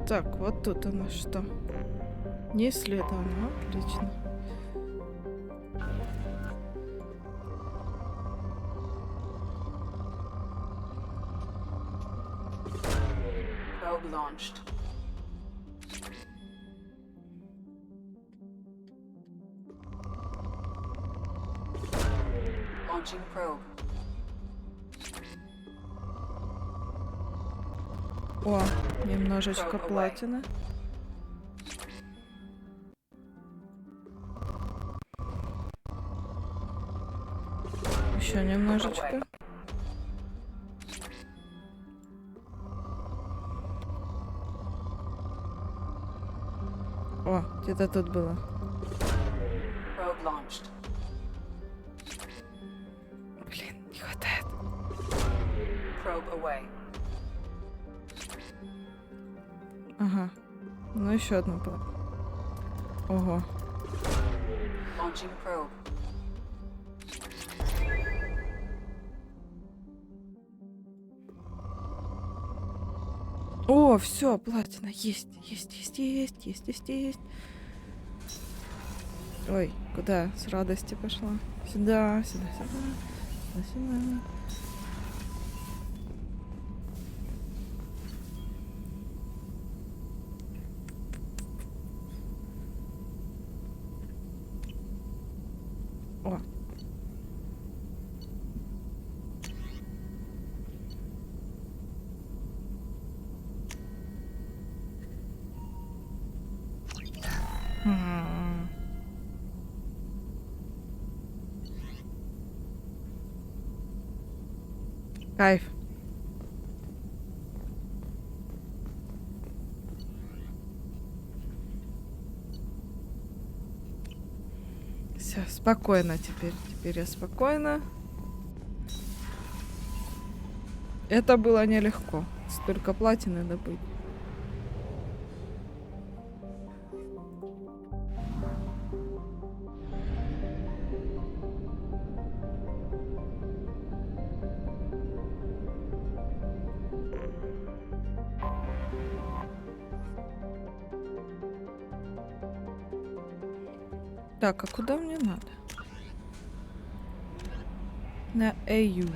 Так, вот тут у нас что? Не исследовано, отлично. Launched. Launching probe. О, немножечко платины. Еще немножечко. О, где-то тут было. Блин, не хватает. Ага. Ну еще одну. Ого. О, все, платина. Есть. Ой, куда? С радости пошла. Сюда. О. Кайф. Все, спокойно теперь. Теперь я спокойно. Это было нелегко. Столько платины добыть. Так, а куда мне надо? На AU.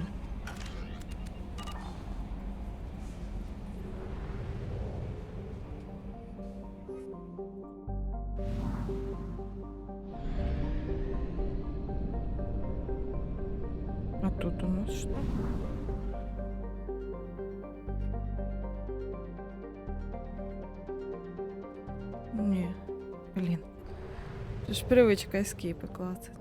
А тут у нас что? Не, блин. Это ж привычка эскейпы клацать.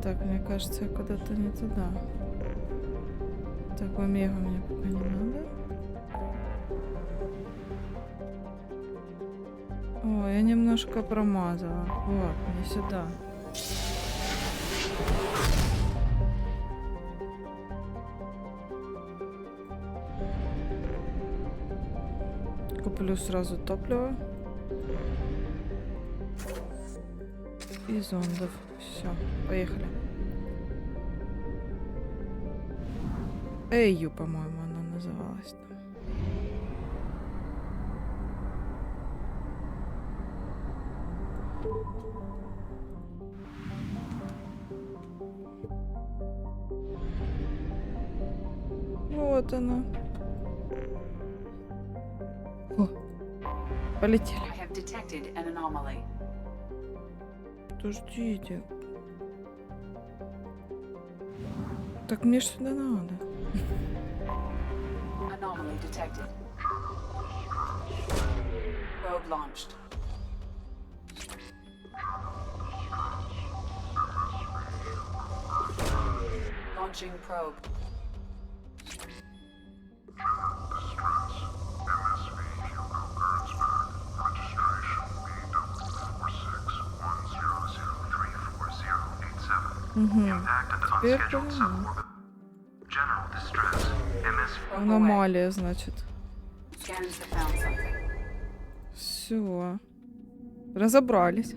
Так, мне кажется, я куда-то не туда. Так, омегу мне пока не надо. О, я немножко промазала. Вот, не сюда. Куплю сразу топливо. И зондов. Все, поехали. Эйю, по-моему, она называлась там. Вот она. О, полетели. Подождите. Так мне ж сюда надо. Anomaly detected. Probe launched. Launching probe. Теперь понимаю. Аномалия, значит. Все. Разобрались.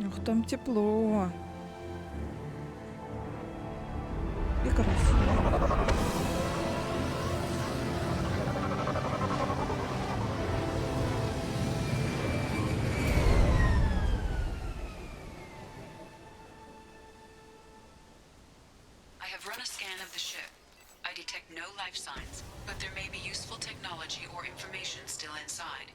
Ух, там тепло. И красиво. scan of the ship. I detect no life signs, but there may be useful technology or information still inside.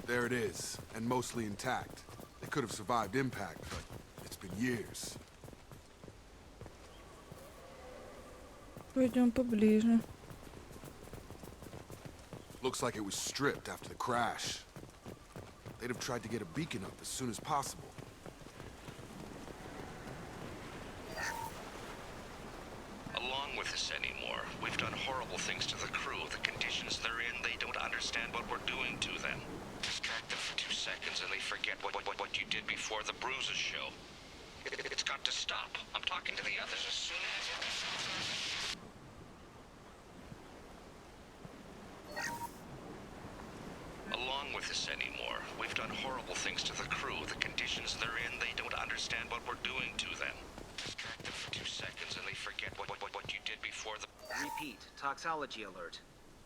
There it is, and mostly intact. They could have survived impact, but it's been years. Пойдем поближе. Looks like it was stripped after the crash. They'd have tried to get a beacon up as soon as possible. Along with this anymore, we've done horrible things to the crew. The conditions they're in, they don't understand what we're doing to them. Distract them for 2 seconds and they forget what you did before the bruises show. It's got to stop. I'm talking to the others as soon as... Along with this anymore, we've done horrible things to the crew. The conditions they're in, they don't understand what we're doing to them. Distract them for 2 seconds and they forget what you did before the... Repeat. Toxology alert.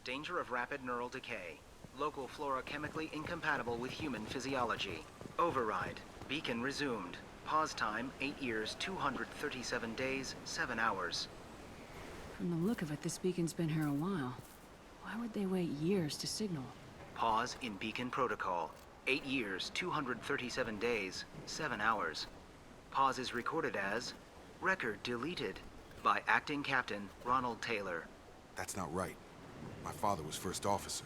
Danger of rapid neural decay. Local flora chemically incompatible with human physiology. Override. Beacon resumed. Pause time, 8 years, 237 days, 7 hours. From the look of it, this beacon's been here a while. Why would they wait years to signal? Pause in beacon protocol. 8 years, 237 days, 7 hours. Pause is recorded as record deleted by acting captain Ronald Taylor. That's not right. My father was first officer.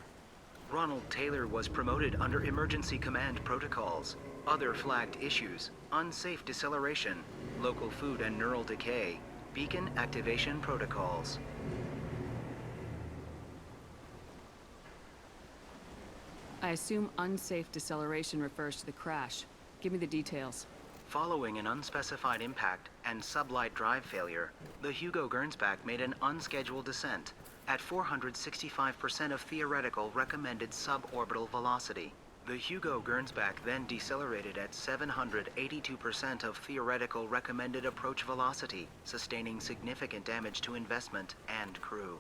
Ronald Taylor was promoted under emergency command protocols. Other flagged issues: unsafe deceleration, local food and neural decay, beacon activation protocols. I assume unsafe deceleration refers to the crash. Give me the details. Following an unspecified impact and sublight drive failure, the Hugo Gernsback made an unscheduled descent at 465% of theoretical recommended suborbital velocity. The Hugo Gernsback then decelerated at 782% of theoretical recommended approach velocity, sustaining significant damage to investment and crew.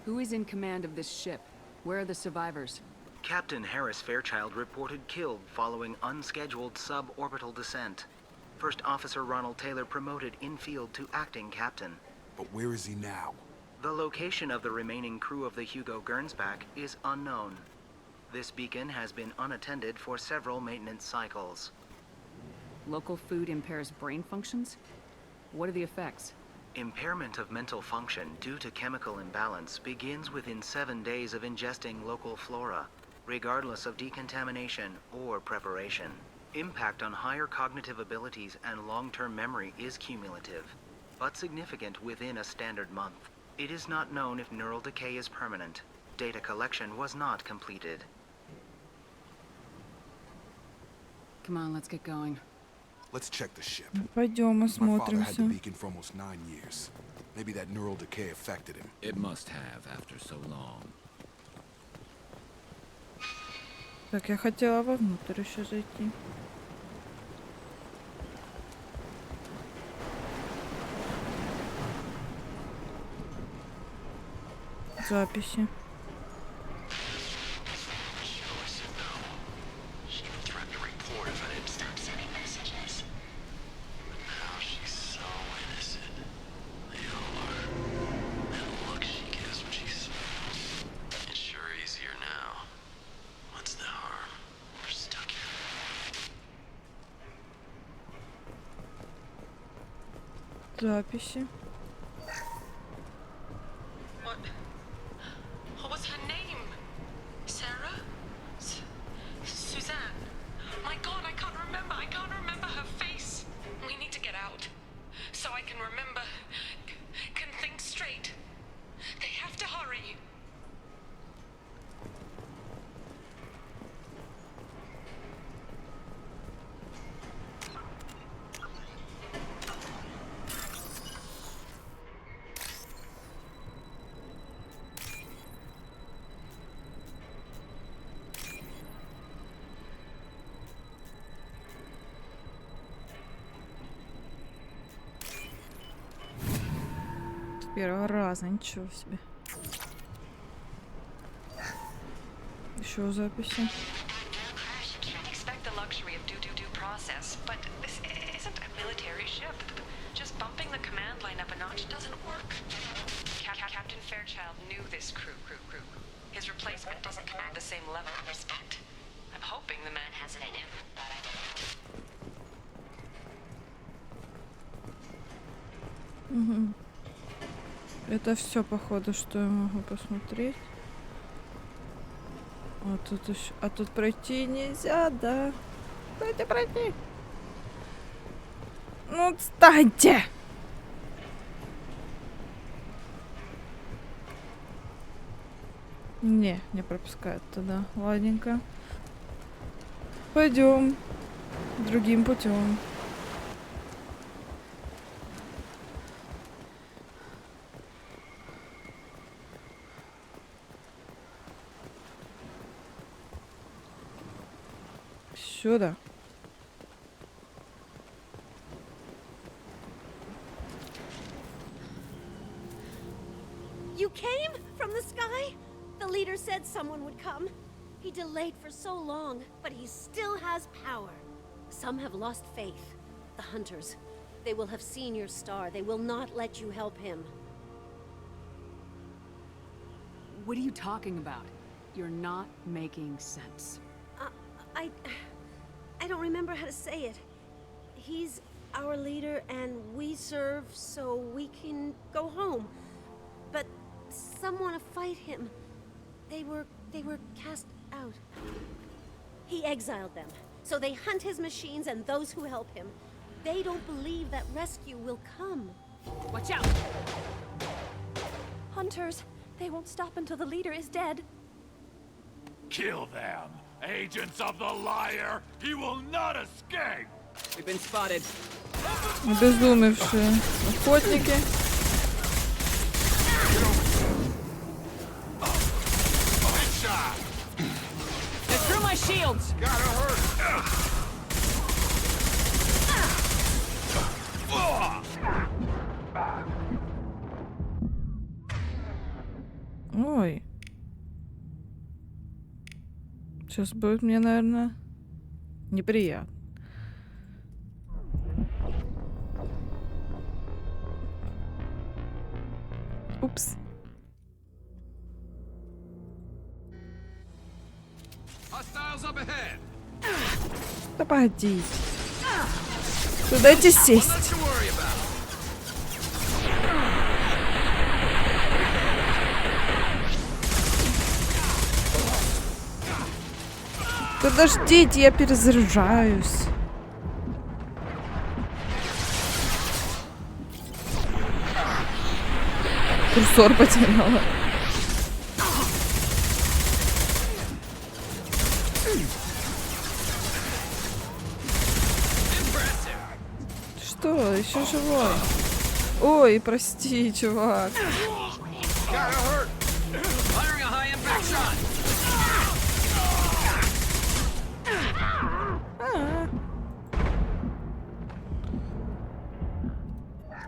Who is in command of this ship? Where are the survivors? Captain Harris Fairchild reported killed following unscheduled suborbital descent. First Officer Ronald Taylor promoted in-field to acting captain. But where is he now? The location of the remaining crew of the Hugo Gernsback is unknown. This beacon has been unattended for several maintenance cycles. Local food impairs brain functions? What are the effects? Impairment of mental function due to chemical imbalance begins within 7 days of ingesting local flora, regardless of decontamination or preparation. Impact on higher cognitive abilities and long-term memory is cumulative, but significant within a standard month. It is not known if neural decay is permanent. Data collection was not completed. Come on, let's get going. Let's check the ship. Пойдем My father had the осмотримся. beacon for almost 9 years. Maybe that neural decay affected him. It must have after so long. Так, я хотела вовнутрь еще зайти. Записи. Записи. What was her name? Sarah? Suzanne? My God, I can't remember. I can't remember her face. We need to get out. So I can remember. Can think straight. They have to hurry. С первого раза, ничего себе. Еще записи. Expect the luxury of due process, but this isn't a military ship. Just bumping the command line up a notch doesn't work. Captain Fairchild knew this crew. His replacement doesn't command the same level of respect. I'm hoping the man has it in him, but I don't know. Угу. Это все, походу, что я могу посмотреть. А тут еще... А тут пройти нельзя, да? Пройти. Ну, отстаньте! Не пропускают туда. Ладненько. Пойдем другим путем. Сюда. You came from the sky? The leader said someone would come. He delayed for so long, but he still has power. Some have lost faith. The hunters. They will have seen your star. They will not let you help him. What are you talking about? You're not making sense. I don't remember how to say it. He's our leader and we serve so we can go home. But some want to fight him. They were cast out. He exiled them, so they hunt his machines and those who help him. They don't believe that rescue will come. Watch out! Hunters, they won't stop until the leader is dead. Kill them! Agents of the liar! He will not escape! We've been spotted. Обезумевшие охотники. They're through my shields! Gotta hurt! Ой. Сейчас будет мне, наверное, неприятно. Упс. Да погодите. Да дайте сесть. Подождите, я перезаряжаюсь. Курсор потеряла. Что? Еще живой? Ой, прости, чувак.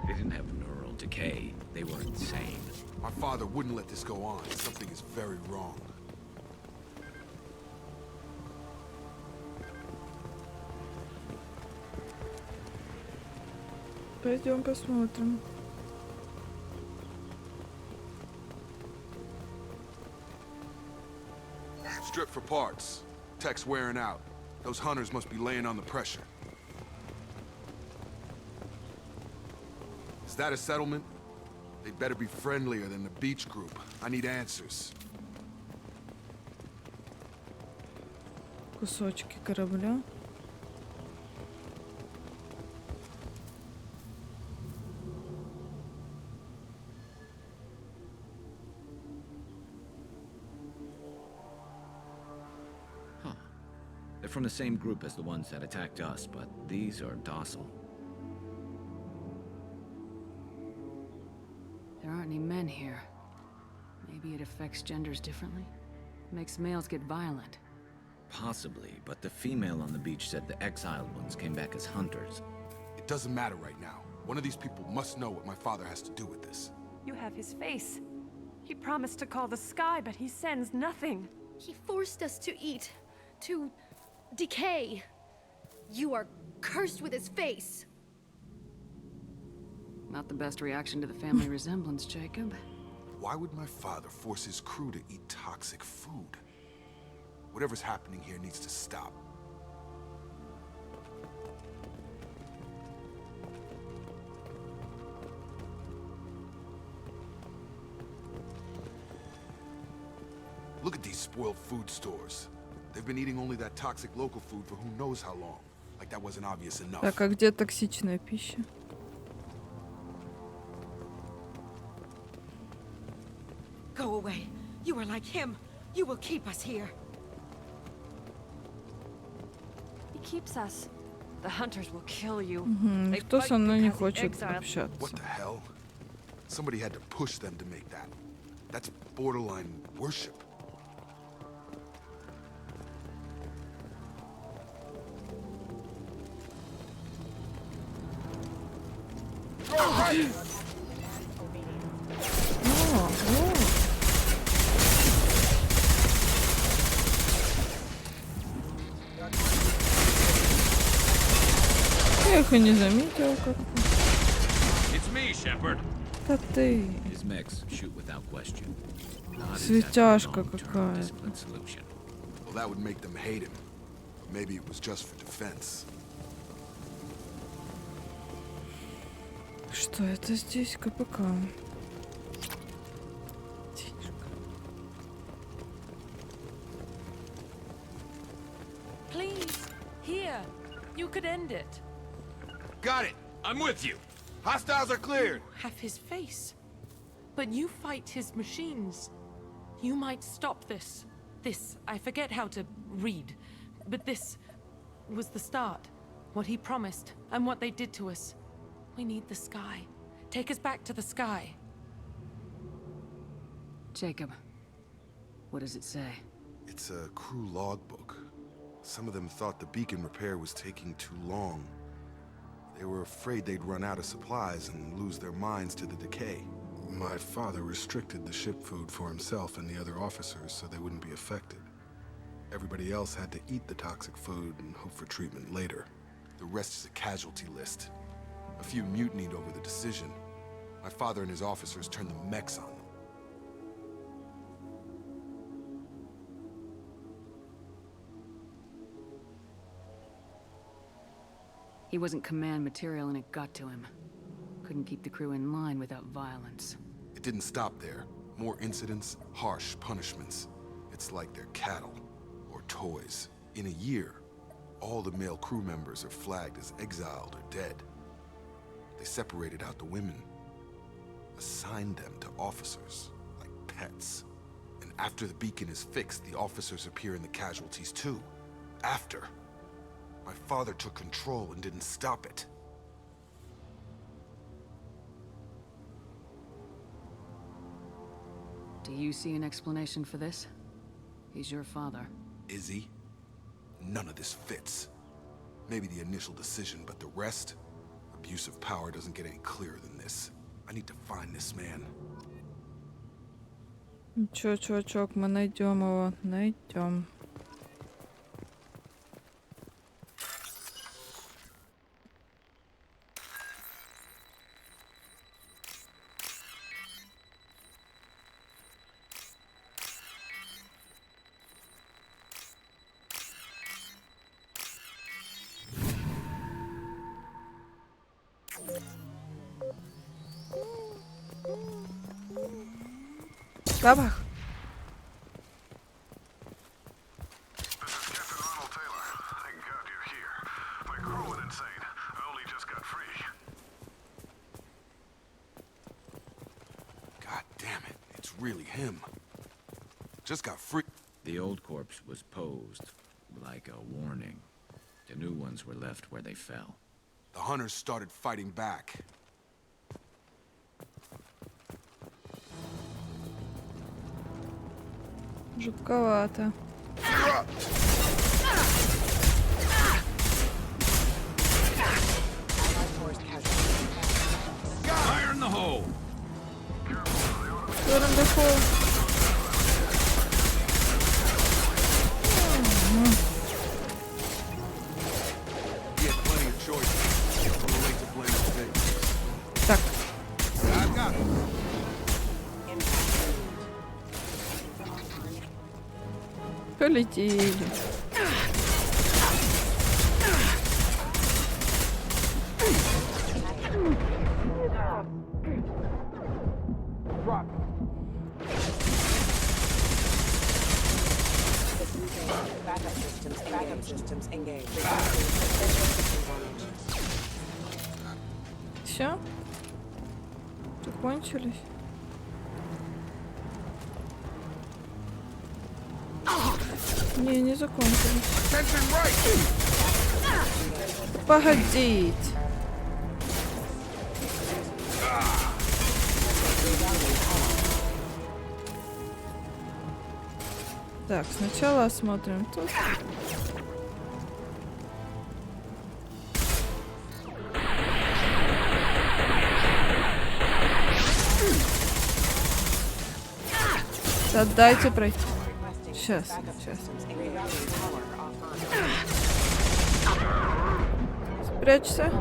They didn't have neural decay. They were insane. Our father wouldn't let this go on. Something is very wrong. Пойдем посмотрим. Strip for parts. Tech's wearing out. Those hunters must be laying on the pressure. Is that a settlement? They'd better be friendlier than the beach group. I need answers. Кусочки корабля. They're from the same group as the ones that attacked us, but these are docile. There aren't any men here. Maybe it affects genders differently? Makes males get violent. Possibly, but the female on the beach said the exiled ones came back as hunters. It doesn't matter right now. One of these people must know what my father has to do with this. You have his face. He promised to call the sky, but he sends nothing. He forced us to eat, to decay. You are cursed with his face. Not the best reaction to the family resemblance, Jacob. Why would my father force his crew to eat toxic food? Whatever's happening here needs to stop. Look at these spoiled food stores. They've been eating only that toxic local food for who knows how long. Like that wasn't obvious enough. Так, а где токсичная пища? Go away. You are like him. You will keep us here. He keeps us. The hunters will kill you. Никто со мной не хочет общаться. What the hell? Somebody had to push them to make that. That's borderline worship. Я их и не заметил как-то. Да ты. Светяшка какая-то. Well, that would make them hate him. Maybe it was just for defense. Что это здесь? КПК. Please, here. You could end it. Got it. I'm with you. Hostiles are cleared. Have his face. But you fight his machines. You might stop this. This, I forget how to read. But this was the start. What he promised, and what they did to us. We need the sky. Take us back to the sky. Jacob, what does it say? It's a crew logbook. Some of them thought the beacon repair was taking too long. They were afraid they'd run out of supplies and lose their minds to the decay. My father restricted the ship food for himself and the other officers so they wouldn't be affected. Everybody else had to eat the toxic food and hope for treatment later. The rest is a casualty list. A few mutinied over the decision. My father and his officers turned the mechs on them. He wasn't command material and it got to him. Couldn't keep the crew in line without violence. It didn't stop there. More incidents, harsh punishments. It's like they're cattle or toys. In a year, all the male crew members are flagged as exiled or dead. They separated out the women, assigned them to officers, like pets. And after the beacon is fixed, the officers appear in the casualties too. After. My father took control and didn't stop it. Do you see an explanation for this? He's your father. Is he? None of this fits. Maybe the initial decision, but the rest? Abuse of power doesn't get any clearer than this. I need to find this man. Ничего, чувачок, мы найдем его. Найдем. Запах. God damn it, it's really him. Just got free. The old corpse was posed like a warning. The new ones were left where they fell. The hunters started fighting back. Жутковато. Fire in the hole. Fire in the hole. Полетели. Все? Закончились? Не, не закончились. Погодите. Так, сначала осмотрим тут. Да дайте пройти. Сейчас, сейчас. Спрячься.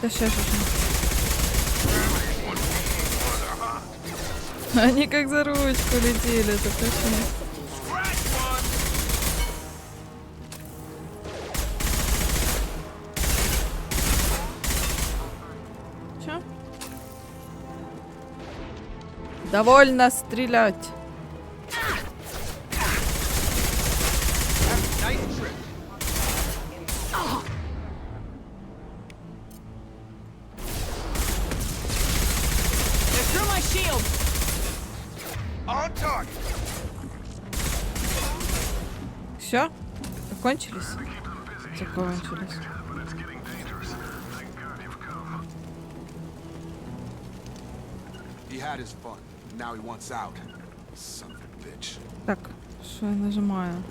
Да сейчас уже. Они как за ручку летели, это точно. Чё? Довольно стрелять. Все? Закончились? Закончились. Так, что я нажимаю?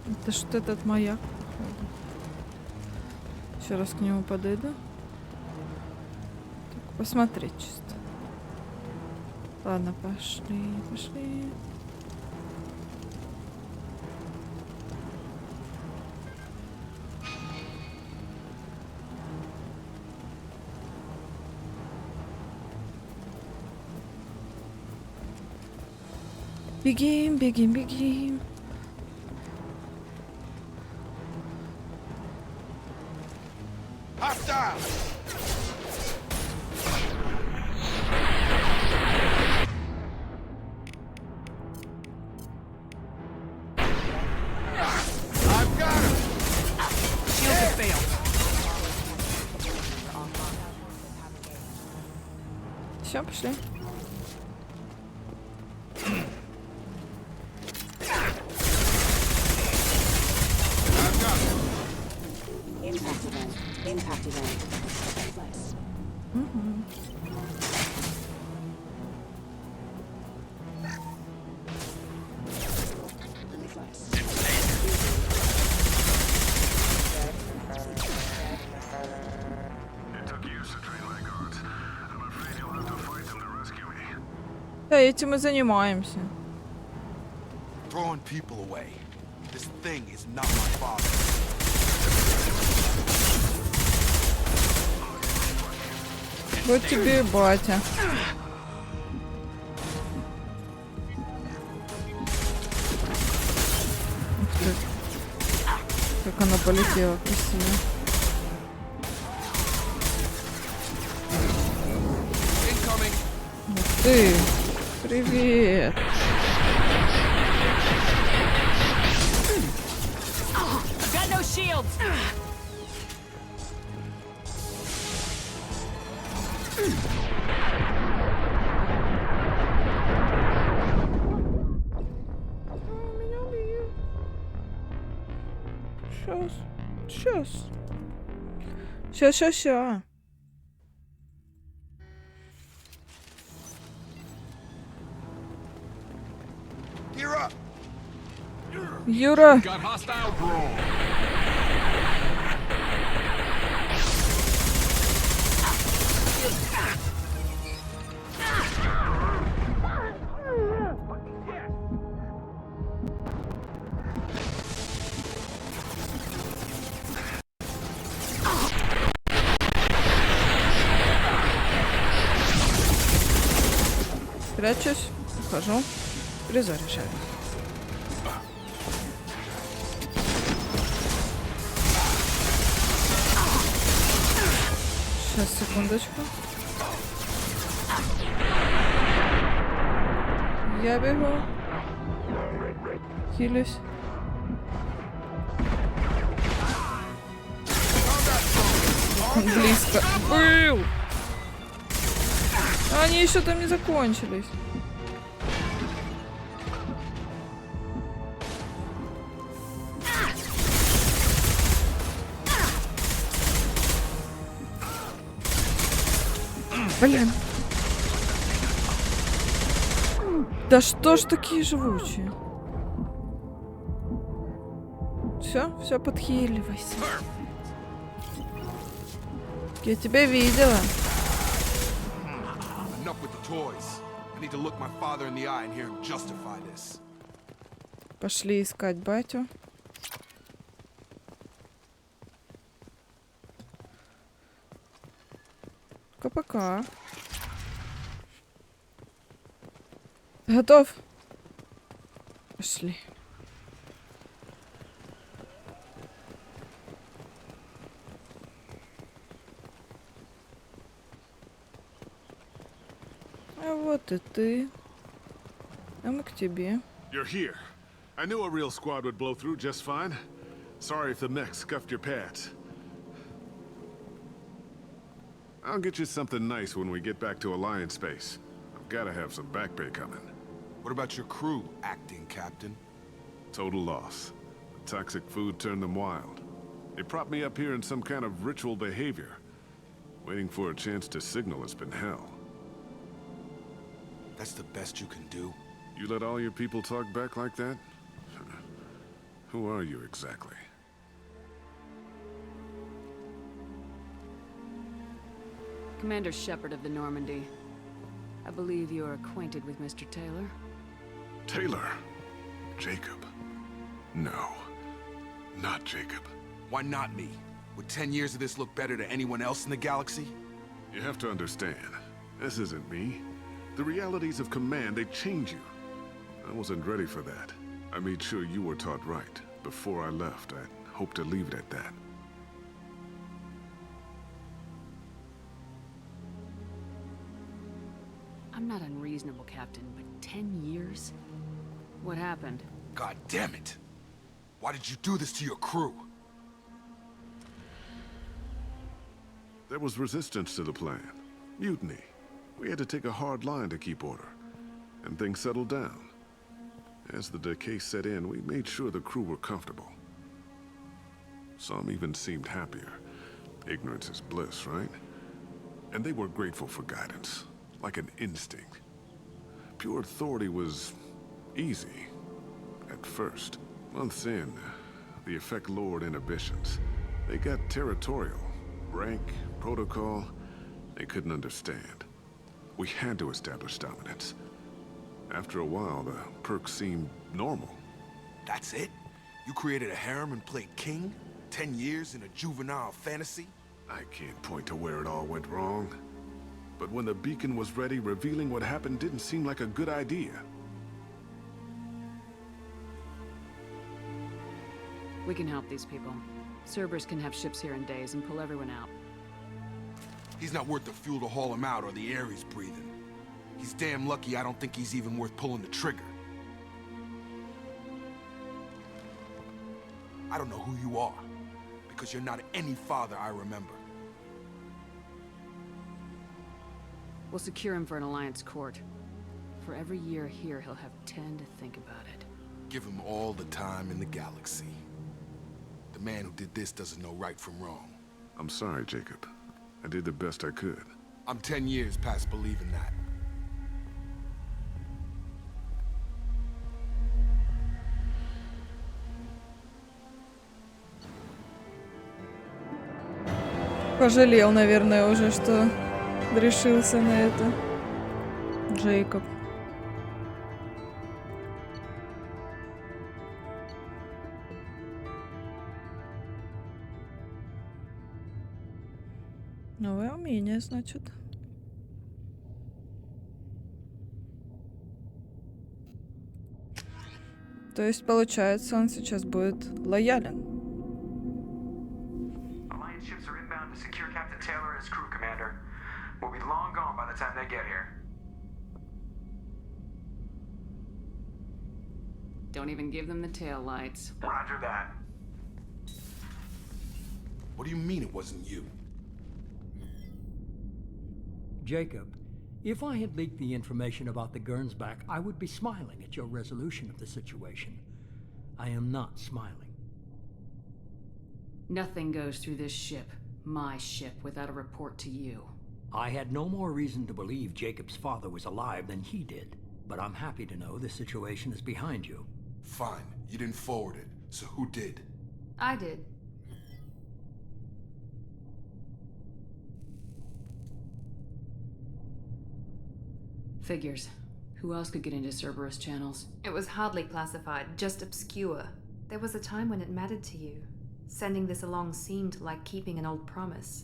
Это что этот маяк? Еще раз к нему подойду. Так, посмотреть чисто. Ладно, пошли, пошли. Бегим, бегим, бегим. Все, пошли. Да, этим и занимаемся. Вот тебе и батя. Как она полетела красиво. Ух ты! Привет! Сейчас. Юра! Прячусь, ухожу, перезаряжаю. Сейчас, секундочку. Я бегу. Хилюсь. Он близко был. Они еще там не закончились. Блин. Да что ж такие живучие? Все, подхиливайся. Я тебя видела. Пошли искать батю. Пока. Готов? Пошли. А вот и ты. А мы к тебе. You're here. I knew a real squad would blow through just fine. Sorry if the mech scuffed your pads. I'll get you something nice when we get back to Alliance space. I've gotta have some back pay coming. What about your crew, acting captain? Total loss. The toxic food turned them wild. They propped me up here in some kind of ritual behavior. Waiting for a chance to signal has been hell. That's the best you can do? You let all your people talk back like that? Who are you exactly? Commander Shepard of the Normandy. I believe you are acquainted with Mr. Taylor. Taylor? Jacob? No. Not Jacob. Why not me? Would 10 years of this look better to anyone else in the galaxy? You have to understand, this isn't me. The realities of command, they change you. I wasn't ready for that. I made sure you were taught right. Before I left, I hoped to leave it at that. I'm not unreasonable, Captain, but 10 years? What happened? God damn it! Why did you do this to your crew? There was resistance to the plan. Mutiny. We had to take a hard line to keep order. And things settled down. As the decay set in, we made sure the crew were comfortable. Some even seemed happier. Ignorance is bliss, right? And they were grateful for guidance. Like an instinct. Pure authority was easy. At first. Months in, the effect lowered inhibitions. They got territorial. Rank, protocol, they couldn't understand. We had to establish dominance. After a while, the perks seemed normal. That's it? You created a harem and played king? 10 years in a juvenile fantasy? I can't point to where it all went wrong. But when the beacon was ready, revealing what happened didn't seem like a good idea. We can help these people. Cerberus can have ships here in days and pull everyone out. He's not worth the fuel to haul him out or the air he's breathing. He's damn lucky I don't think he's even worth pulling the trigger. I don't know who you are, because you're not any father I remember. We'll secure him for an Alliance court. For every year here, he'll have 10 to think about it. Give him all the time in the galaxy. The man who did this doesn't know right from wrong. I'm sorry, Jacob. I did the best I could. I'm 10 years past believing that. Пожалел, наверное, уже, что решился на это. Джейкоб. Новое умение, значит. То есть, получается, он сейчас будет лоялен. Alliance ships are inbound to secure Captain Taylor and his crew, Commander. We'll be long gone by the time they get here. Don't even give them the tail lights. Roger that. What do you mean it wasn't you? Jacob, if I had leaked the information about the Gernsback, I would be smiling at your resolution of the situation. I am not smiling. Nothing goes through this ship, my ship, without a report to you. I had no more reason to believe Jacob's father was alive than he did, but I'm happy to know the situation is behind you. Fine, you didn't forward it, so who did? I did. Figures. Who else could get into Cerberus channels? It was hardly classified, just obscure. There was a time when it mattered to you. Sending this along seemed like keeping an old promise.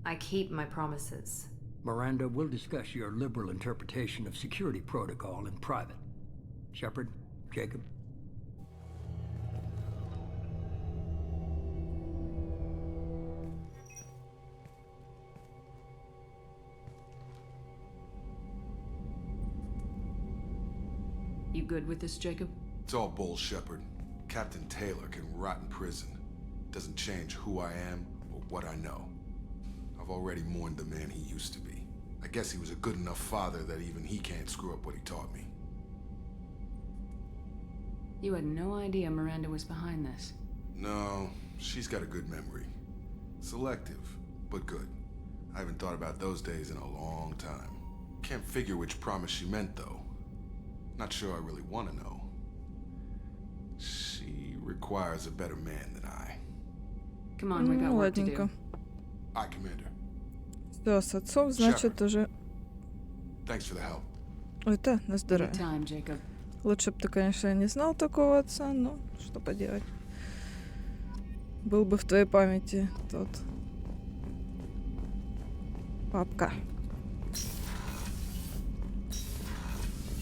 I keep my promises. Miranda, we'll discuss your liberal interpretation of security protocol in private. Shepard, Jacob. You good with this, Jacob? It's all bull, Shepard. Captain Taylor can rot in prison. Doesn't change who I am or what I know. I've already mourned the man he used to be. I guess he was a good enough father that even he can't screw up what he taught me. You had no idea Miranda was behind this. No, she's got a good memory. Selective, but good. I haven't thought about those days in a long time. Can't figure which promise she meant, though. Not sure I really want to know. She requires a better man than I. Come on, we got work to Ладненько. do. Aye, Commander. Все, с отцом, значит, уже... Thanks for the help. Это на здоровье. Anytime, Jacob. Лучше бы ты, конечно, не знал такого отца, но что поделать. Был бы в твоей памяти тот папка.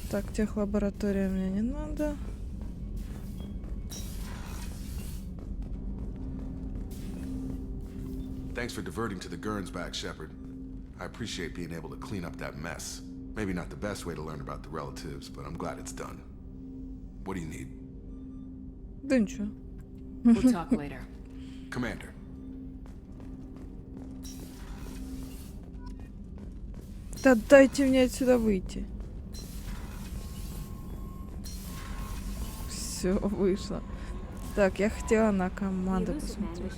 Так, техлаборатория мне не надо. Thanks for diverting to the Gernsback, Shepard. I appreciate being able to clean up that mess. Maybe not the best way to learn about the relatives, but I'm glad it's done. What do you need? Да ничего. We'll talk later. Commander. Да дайте мне отсюда выйти. Все, вышло. Так, я хотела на команду посмотреть.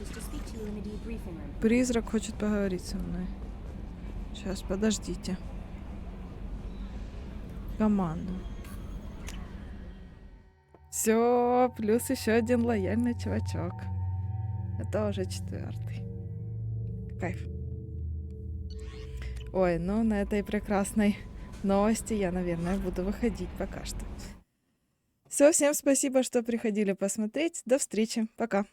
Призрак хочет поговорить со мной. Сейчас, подождите. Команду. Все, плюс еще один лояльный чувачок. Это уже 4-й. Кайф. Ой, ну на этой прекрасной новости я, наверное, буду выходить пока что. Все, всем спасибо, что приходили посмотреть. До встречи. Пока.